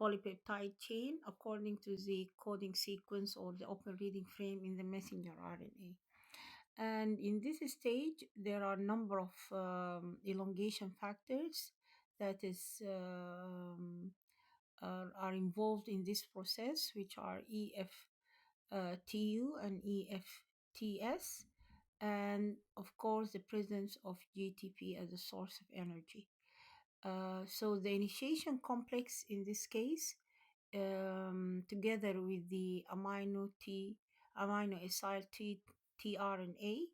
polypeptide chain according to the coding sequence or the open reading frame in the messenger RNA. And in this stage, there are a number of elongation factors that are involved in this process, which are EFTU and EFTS. and of course the presence of GTP as a source of energy. So the initiation complex in this case, together with the amino acyl tRNA,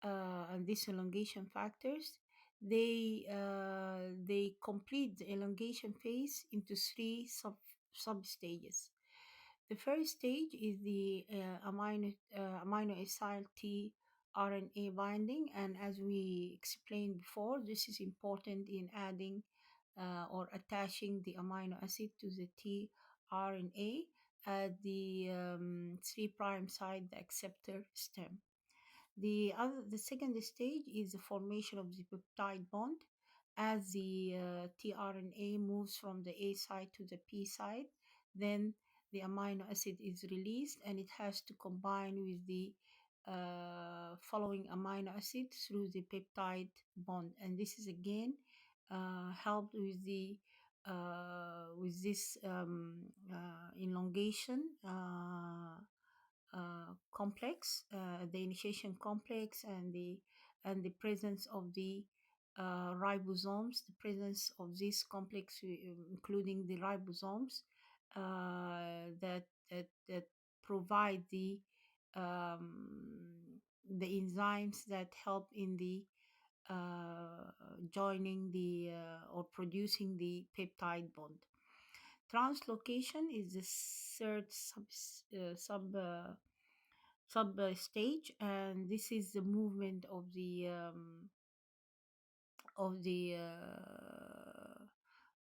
and these elongation factors, they complete the elongation phase into three sub stages. The first stage is the amino acyl tRNA binding, and as we explained before, this is important in adding or attaching the amino acid to the tRNA at the 3' side, the acceptor stem. The second stage is the formation of the peptide bond. As the tRNA moves from the A side to the P side, then the amino acid is released and it has to combine with the following amino acid through the peptide bond. And this is again helped with the with this elongation complex, the initiation complex, and the presence of the ribosomes, the presence of this complex, including the ribosomes, that provide the enzymes that help in the joining the or producing the peptide bond. Translocation is the third sub stage, and this is the movement of the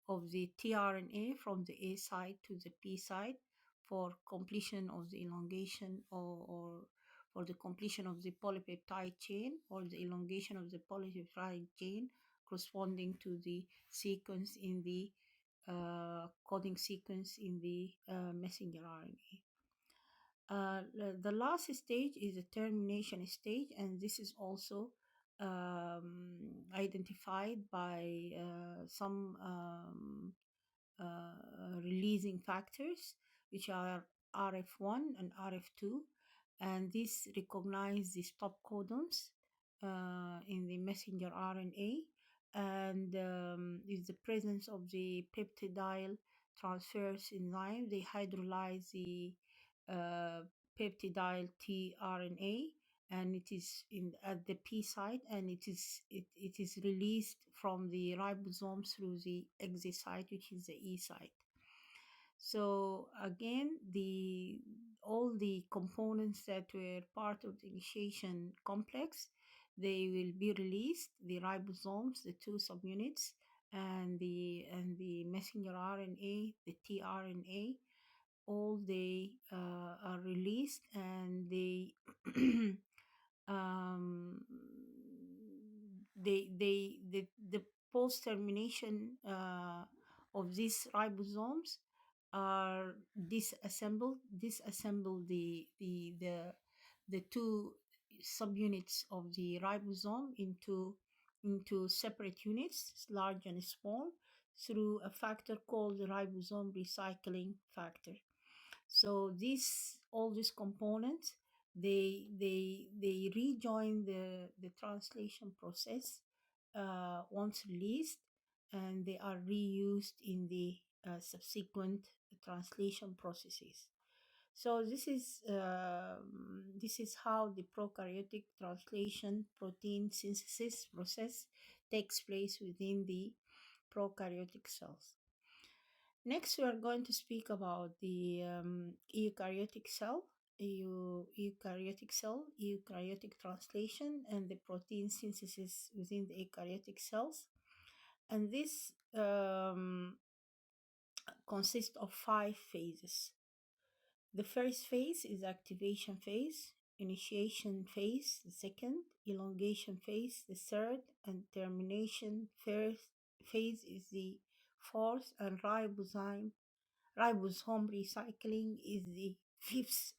tRNA from the A side to the P side for completion of the elongation, or for the completion of the polypeptide chain, or the elongation of the polypeptide chain corresponding to the sequence in the coding sequence in the messenger RNA. The last stage is the termination stage, and this is also identified by some releasing factors, which are RF1 and RF2, and this recognize the stop codons in the messenger RNA, and is the presence of the peptidyl transferase enzyme. They hydrolyze the uh, peptidyl tRNA, and it is in at the P side, and it is released from the ribosome through the exit site, which is the E site. So again, the all the components that were part of the initiation complex, they will be released. The ribosomes, the two subunits, and the messenger RNA, the tRNA, all they are released, and they um, the post termination of these ribosomes are disassemble the two subunits of the ribosome into separate units, large and small, through a factor called the ribosome recycling factor. So these all these components, they rejoin the translation process once released, and they are reused in the subsequent translation processes. So this is how the prokaryotic translation protein synthesis process takes place within the prokaryotic cells. Next, we are going to speak about the eukaryotic cell, eukaryotic translation, and the protein synthesis within the eukaryotic cells. And this consists of 5 phases. The first phase is activation phase, initiation phase, the second, elongation phase, the third, and termination phase is the fourth, and ribosome recycling is the fifth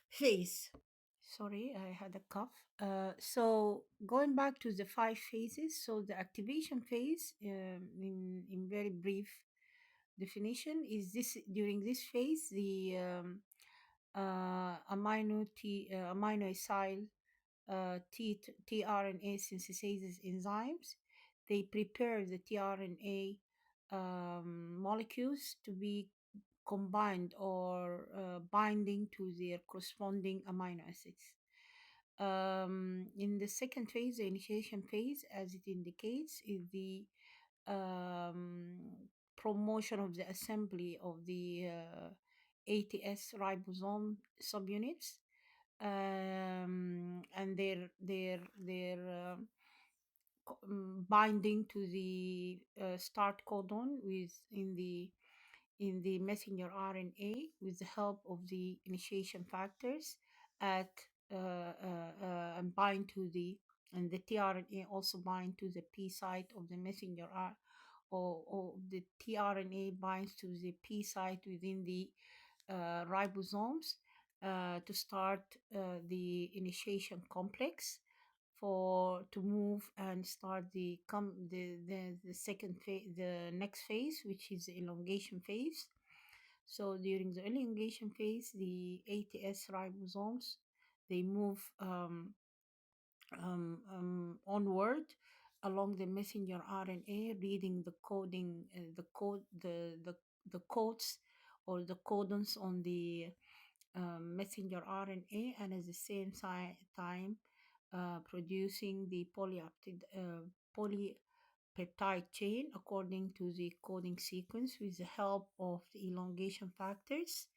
phase. Sorry, I had a cough. So going back to the 5 phases, so the activation phase, in very brief definition, is this during this phase the amino acyl tRNA synthesase enzymes. They prepare the tRNA molecules to be combined or binding to their corresponding amino acids. In the second phase, the initiation phase, as it indicates, is the um, promotion of the assembly of the ATS ribosome subunits, and their binding to the start codon with in the messenger RNA with the help of the initiation factors at and bind to the and the tRNA also bind to the P site of the messenger R or the tRNA binds to the P site within the ribosomes to start the initiation complex for to move and start the second phase, the next phase, which is the elongation phase. So during the elongation phase, the ATS ribosomes they move onward along the messenger RNA, reading the coding, the codes or the codons on the messenger RNA, and at the same time producing the polypeptide chain according to the coding sequence with the help of the elongation factors.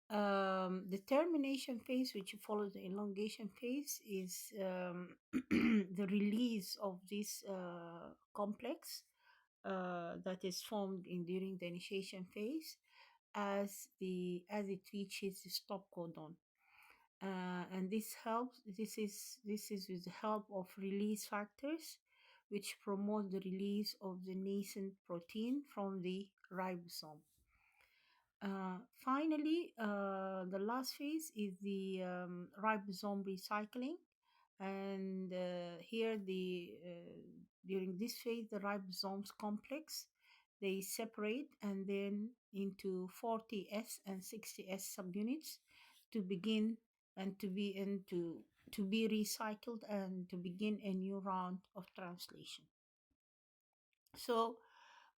The termination phase, which follows the elongation phase, is the release of this complex that is formed during the initiation phase as it reaches the stop codon. And this is with the help of release factors which promote the release of the nascent protein from the ribosome. Finally, the last phase is the ribosome recycling, and here during this phase the ribosomes complex they separate and then into 40S and 60S subunits to begin and to be recycled and to begin a new round of translation. So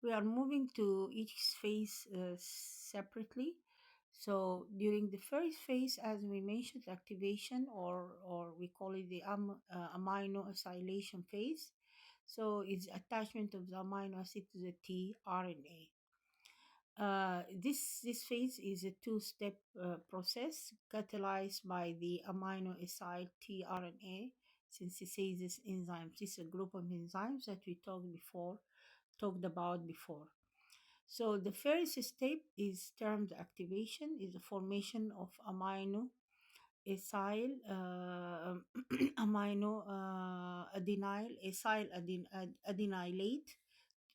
we are moving to each phase separately. So during the first phase, as we mentioned, activation or we call it the amino acylation phase. So it's attachment of the amino acid to the tRNA. This phase is a two-step process catalyzed by the amino acyl tRNA synthesase enzymes. This is a group of enzymes that we talked about before. So the first step is termed activation, is the formation of amino acyl amino adenyl acyl adenylate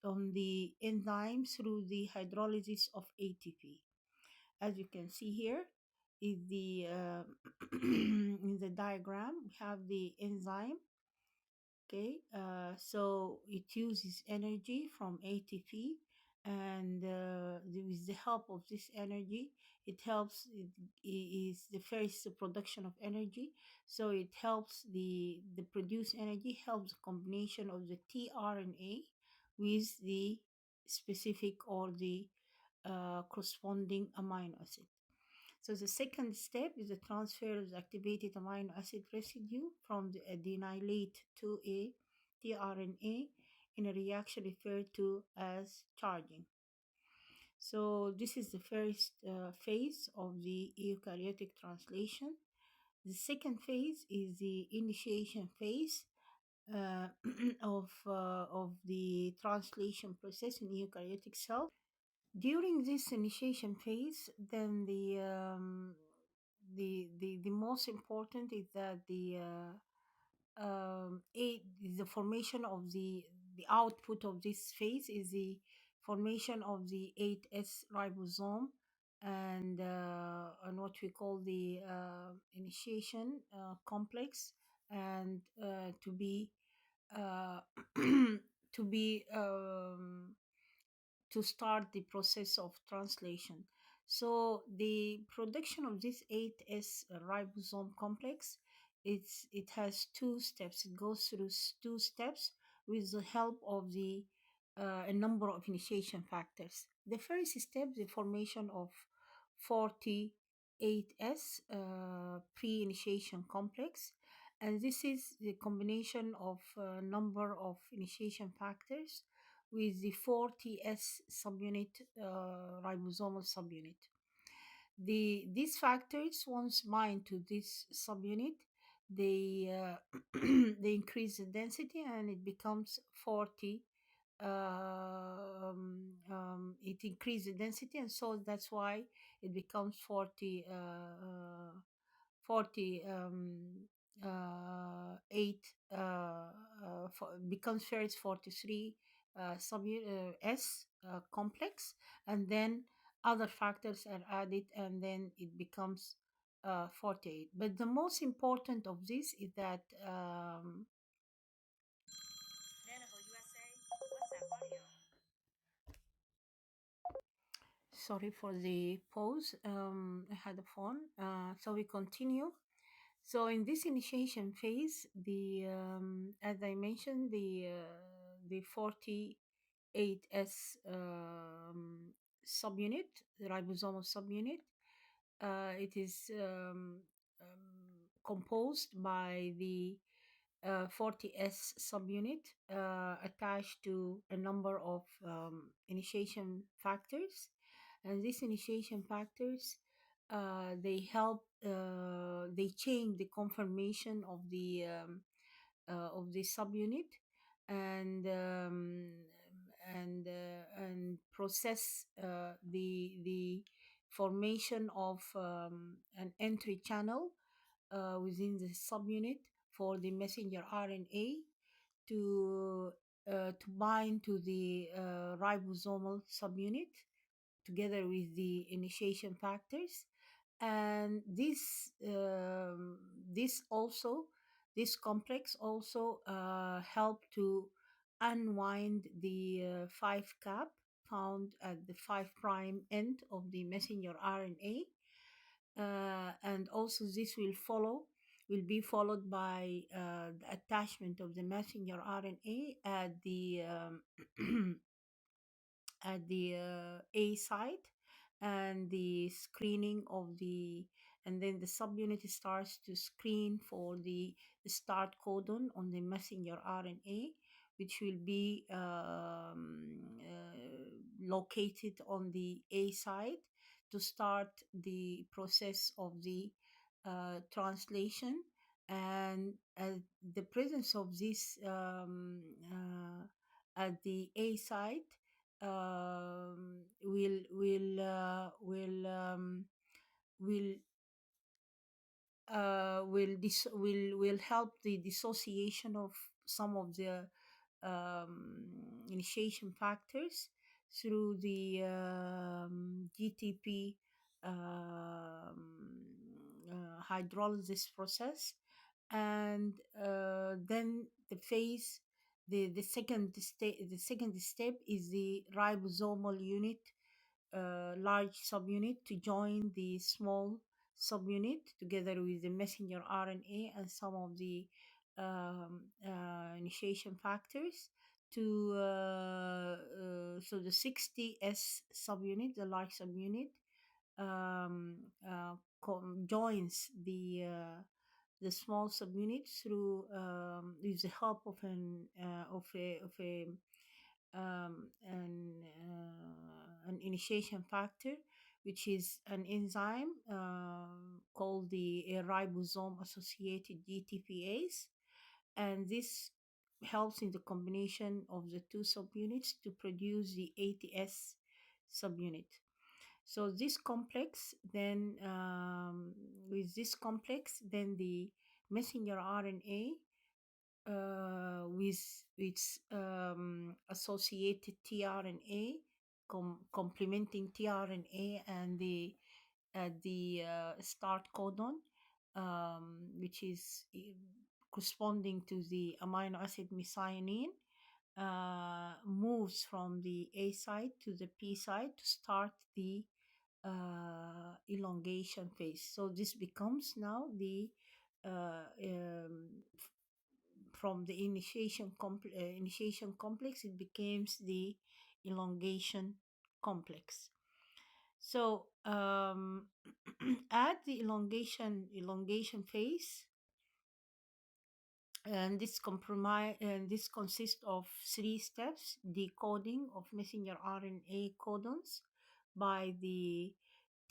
on the enzyme through the hydrolysis of ATP. As you can see here, is the in the diagram we have the enzyme. Okay, so it uses energy from ATP, and with the help of this energy, it is the first production of energy. So it helps the produced energy helps the combination of the tRNA with the specific or the corresponding amino acid. So the second step is the transfer of the activated amino acid residue from the adenylate to a tRNA in a reaction referred to as charging. So this is the first phase of the eukaryotic translation. The second phase is the initiation phase of the translation process in eukaryotic cells. During this initiation phase, then the most important is that the formation of the output of this phase is the formation of the 8S ribosome and what we call the initiation complex, and to be uh, to be to start the process of translation. So the production of this 8S ribosome complex it has two steps. It goes through two steps with the help of the a number of initiation factors. The first step, the formation of 48S pre-initiation complex, and this is the combination of a number of initiation factors with the 40S subunit, ribosomal subunit. These factors, once bind to this subunit, they they increase the density and it becomes 40. It increases the density, and so that's why it becomes 40 40 8 becomes ferrous 43 sub S complex, and then other factors are added, and then it becomes 48. But the most important of this is that sorry for the pause. I had a phone. So we continue. So in this initiation phase, the as I mentioned, the 48S subunit, the ribosomal subunit, it is composed by the 40S subunit attached to a number of initiation factors, and these initiation factors they change the conformation of the subunit, and and process the formation of an entry channel within the subunit for the messenger RNA to bind to the ribosomal subunit together with the initiation factors. And this complex also help to unwind the 5 cap found at the 5 prime end of the messenger RNA, and also this will be followed by the attachment of the messenger RNA at the at the A site, and the screening of the and then the subunit starts to screen for the start codon on the messenger RNA, which will be located on the A site to start the process of the translation. And the presence of this at the A site will will help the dissociation of some of the initiation factors through the GTP hydrolysis process. And then the second step is the ribosomal unit, large subunit, to join the small subunit together with the messenger RNA and some of the initiation factors to so the 60S subunit, the large subunit, um, joins the small subunit through with the help of an initiation factor, which is an enzyme called the ribosome associated GTPase, and this helps in the combination of the two subunits to produce the ATS subunit. So this complex then with this complex, then the messenger RNA with its associated tRNA, complementing tRNA and the start codon, which is corresponding to the amino acid methionine, moves from the A site to the P site to start the elongation phase. So this becomes now the from the initiation complex, it becomes the elongation complex. So at the elongation phase, and this consists of three steps: decoding of messenger RNA codons by the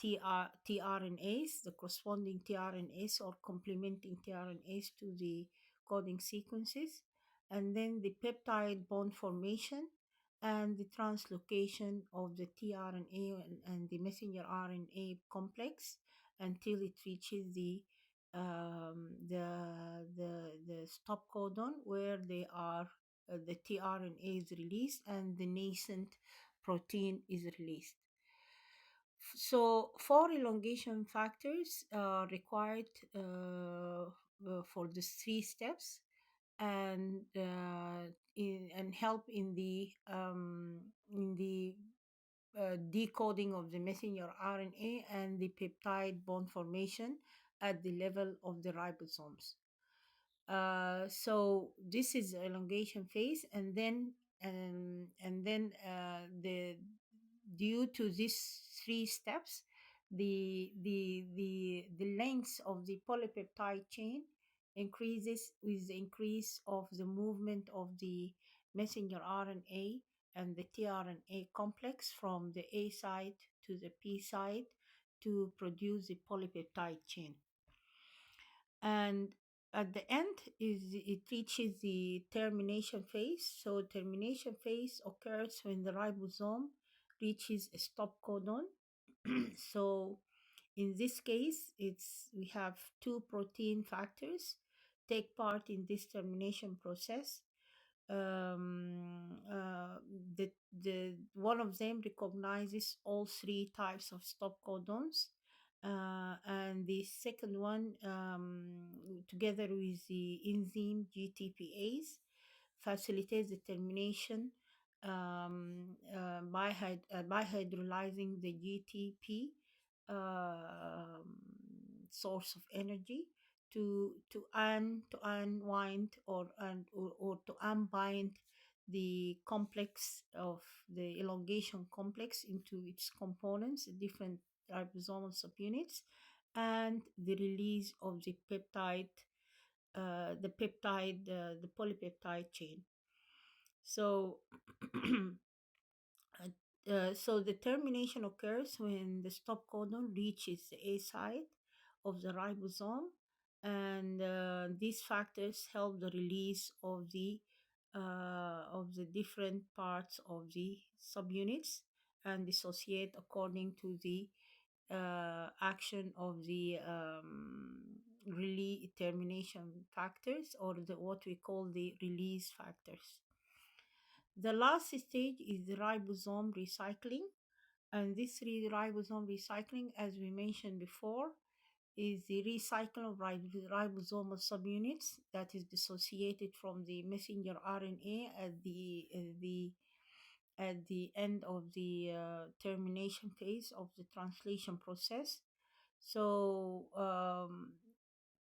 tRNAs, the corresponding tRNAs or complementing tRNAs to the coding sequences, and then the peptide bond formation and the translocation of the tRNA and the messenger RNA complex until it reaches the stop codon, where they are the tRNA is released and the nascent protein is released. So four elongation factors are required for the three steps, and and help in the decoding of the messenger RNA and the peptide bond formation at the level of the ribosomes. So this is the elongation phase, and then the due to these three steps, the length of the polypeptide chain increases with the increase of the movement of the messenger RNA and the tRNA complex from the A site to the P site to produce the polypeptide chain. And at the end it reaches the termination phase. So termination phase occurs when the ribosome reaches a stop codon. So in this case, we have two protein factors take part in this termination process. um, uh, the one of them recognizes all three types of stop codons, and the second one, together with the enzyme GTPase, facilitates the termination by hydrolyzing the GTP source of energy to unwind or to unbind the complex of the elongation complex into its components, different ribosomal subunits, and the release of the polypeptide chain. So so the termination occurs when the stop codon reaches the A site of the ribosome, and these factors help the release of the different parts of the subunits and dissociate according to the action of the release termination factors, or what we call the release factors. The last stage is the ribosome recycling, and this ribosome recycling, as we mentioned before, is the recycle of ribosomal subunits that is dissociated from the messenger RNA at the end of the termination phase of the translation process. So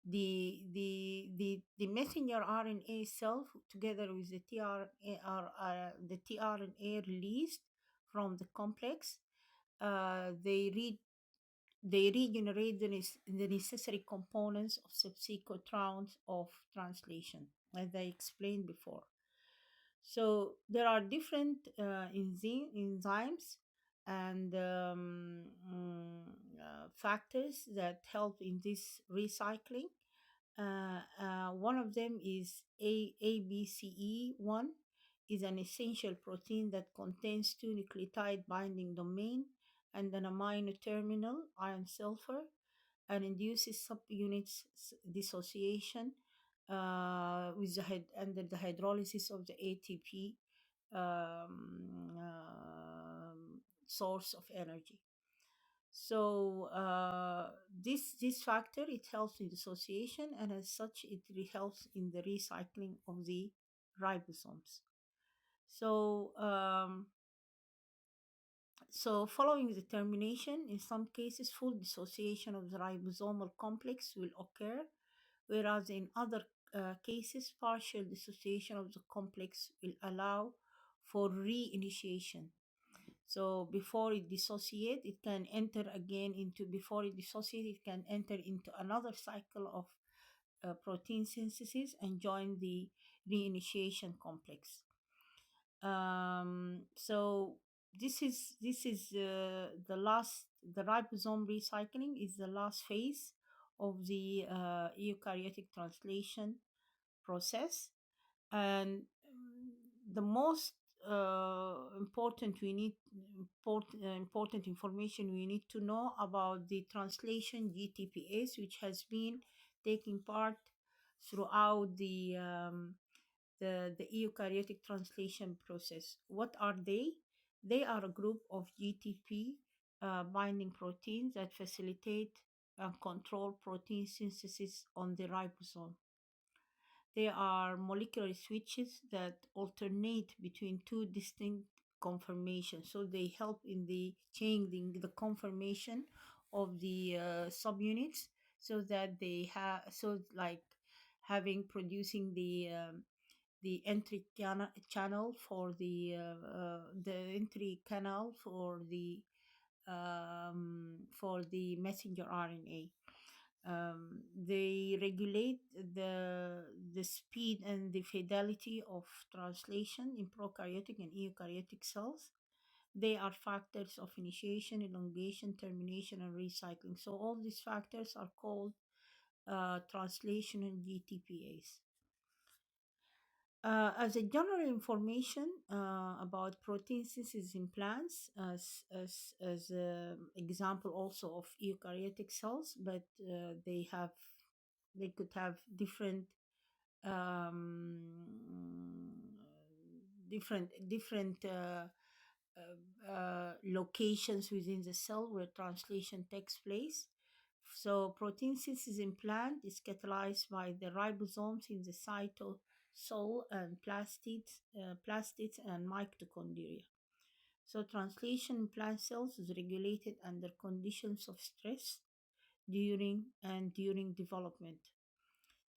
the messenger RNA itself, together with the tRNA released from the complex, they regenerate the necessary components of subsequent rounds of translation, as I explained before. So there are different enzymes and factors that help in this recycling. One of them is ABCE1, is an essential protein that contains two nucleotide binding domain and an amino terminal, iron sulfur, and induces subunits dissociation under the hydrolysis of the ATP source of energy. So this factor, it helps in dissociation, and as such it helps in the recycling of the ribosomes. So so following the termination, in some cases full dissociation of the ribosomal complex will occur, whereas in other cases, partial dissociation of the complex will allow for reinitiation. So before it dissociate, it can enter again into, before it dissociate, it can enter into another cycle of protein synthesis and join the reinitiation complex. So this is the last. The ribosome recycling is the last phase of the eukaryotic translation process, and the most important information we need to know about the translation GTPase, which has been taking part throughout the eukaryotic translation process. What are they? They are a group of GTP binding proteins that facilitate and control protein synthesis on the ribosome. They are molecular switches that alternate between two distinct conformations. So they help in the changing the conformation of the subunits, so that they have, so like having producing the entry channel for the entry canal for the messenger RNA. They regulate the speed and the fidelity of translation in prokaryotic and eukaryotic cells. They are factors of initiation, elongation, termination, and recycling. So all these factors are called translation and GTPase. As a general information about protein synthesis in plants, as example also of eukaryotic cells, but they could have um, different locations within the cell where translation takes place. So protein synthesis in plant is catalyzed by the ribosomes in the cytosol and plastids and mitochondria. So translation in plant cells is regulated under conditions of stress during development.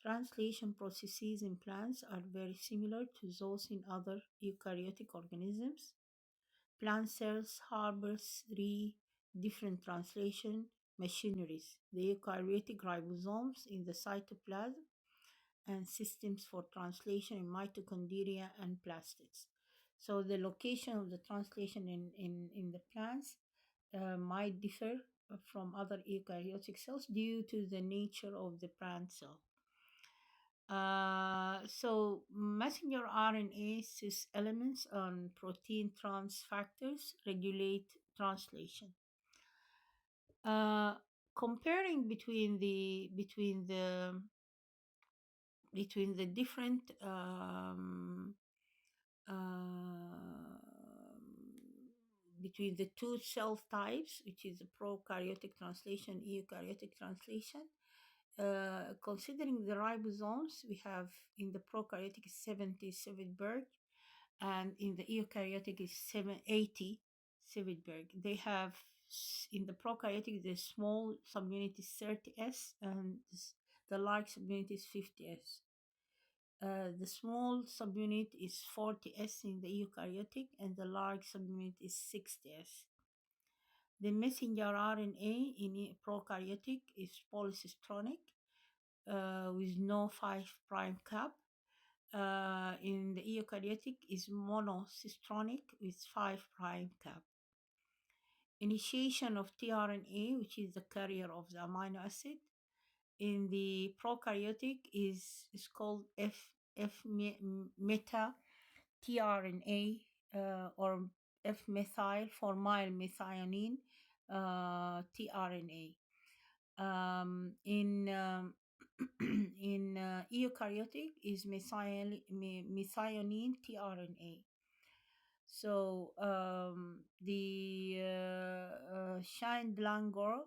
Translation processes in plants are very similar to those in other eukaryotic organisms. Plant cells harbors three different translation machineries: the eukaryotic ribosomes in the cytoplasm, and systems for translation in mitochondria and plastids. So the location of the translation in the plants might differ from other eukaryotic cells due to the nature of the plant cell. So messenger RNA cis elements and protein trans factors regulate translation. Uh, Comparing between the different um, between the two cell types, which is the prokaryotic translation, eukaryotic translation. Considering the ribosomes, we have in the prokaryotic is 70 Civetberg, and in the eukaryotic is 780 Civetberg. They have in the prokaryotic the small subunit is 30S, and the large subunit is 50S. The small subunit is 40S in the eukaryotic, and the large subunit is 60S. The messenger RNA in prokaryotic is polycistronic with no 5' cap. In the eukaryotic is monocistronic with 5' cap. Initiation of tRNA, which is the carrier of the amino acid, in the prokaryotic is called F meta tRNA or F methyl formyl methionine tRNA. In eukaryotic is methionine tRNA. So the Shine-Blangor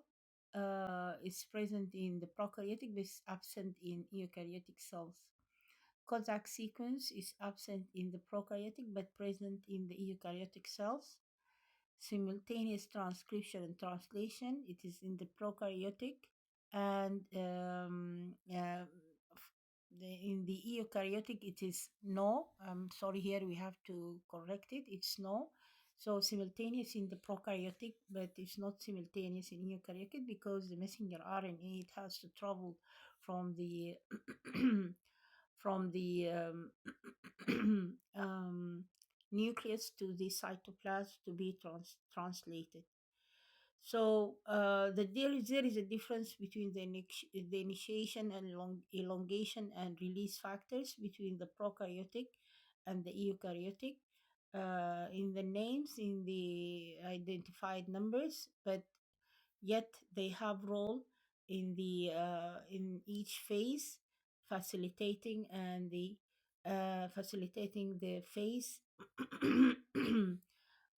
is present in the prokaryotic but is absent in eukaryotic cells. Kozak sequence is absent in the prokaryotic but present in the eukaryotic cells. Simultaneous transcription and translation, it is in the prokaryotic, and In the eukaryotic, it is no. I'm sorry, here we have to correct it. It's no. So simultaneous in the prokaryotic, but it's not simultaneous in eukaryotic because the messenger RNA, it has to travel from the from the nucleus to the cytoplasm to be translated. So there is a difference between the initiation and elongation and release factors between the prokaryotic and the eukaryotic in the names, in the identified numbers, but yet they have role in each phase, facilitating and the facilitating the phase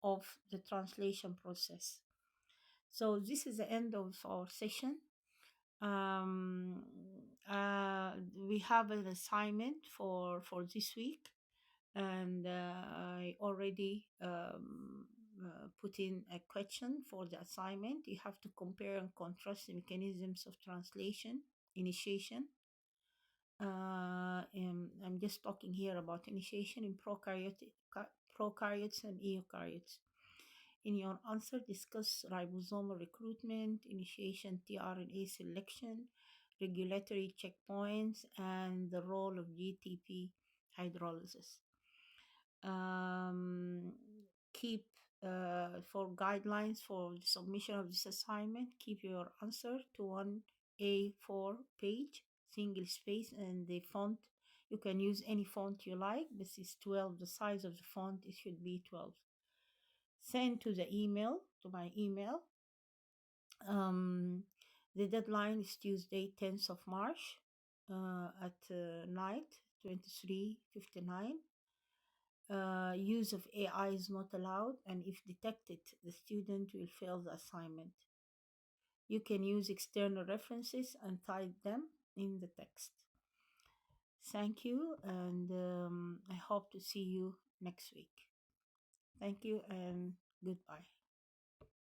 of the translation process. So this is the end of our session. We have an assignment for this week, and I already put in a question for the assignment. You have to compare and contrast the mechanisms of translation, initiation. I'm just talking here about initiation in prokaryotes and eukaryotes. In your answer, discuss ribosomal recruitment, initiation tRNA selection, regulatory checkpoints, and the role of GTP hydrolysis. Keep for guidelines for the submission of this assignment, keep your answer to one A4 page, single space, and the font. You can use any font you like. This is 12. The size of the font, it should be 12. Send to my email. The deadline is Tuesday, 10th of March at night, 23:59. Use of AI is not allowed, and if detected, the student will fail the assignment. You can use external references and cite them in the text. Thank you, and I hope to see you next week. Thank you, and goodbye.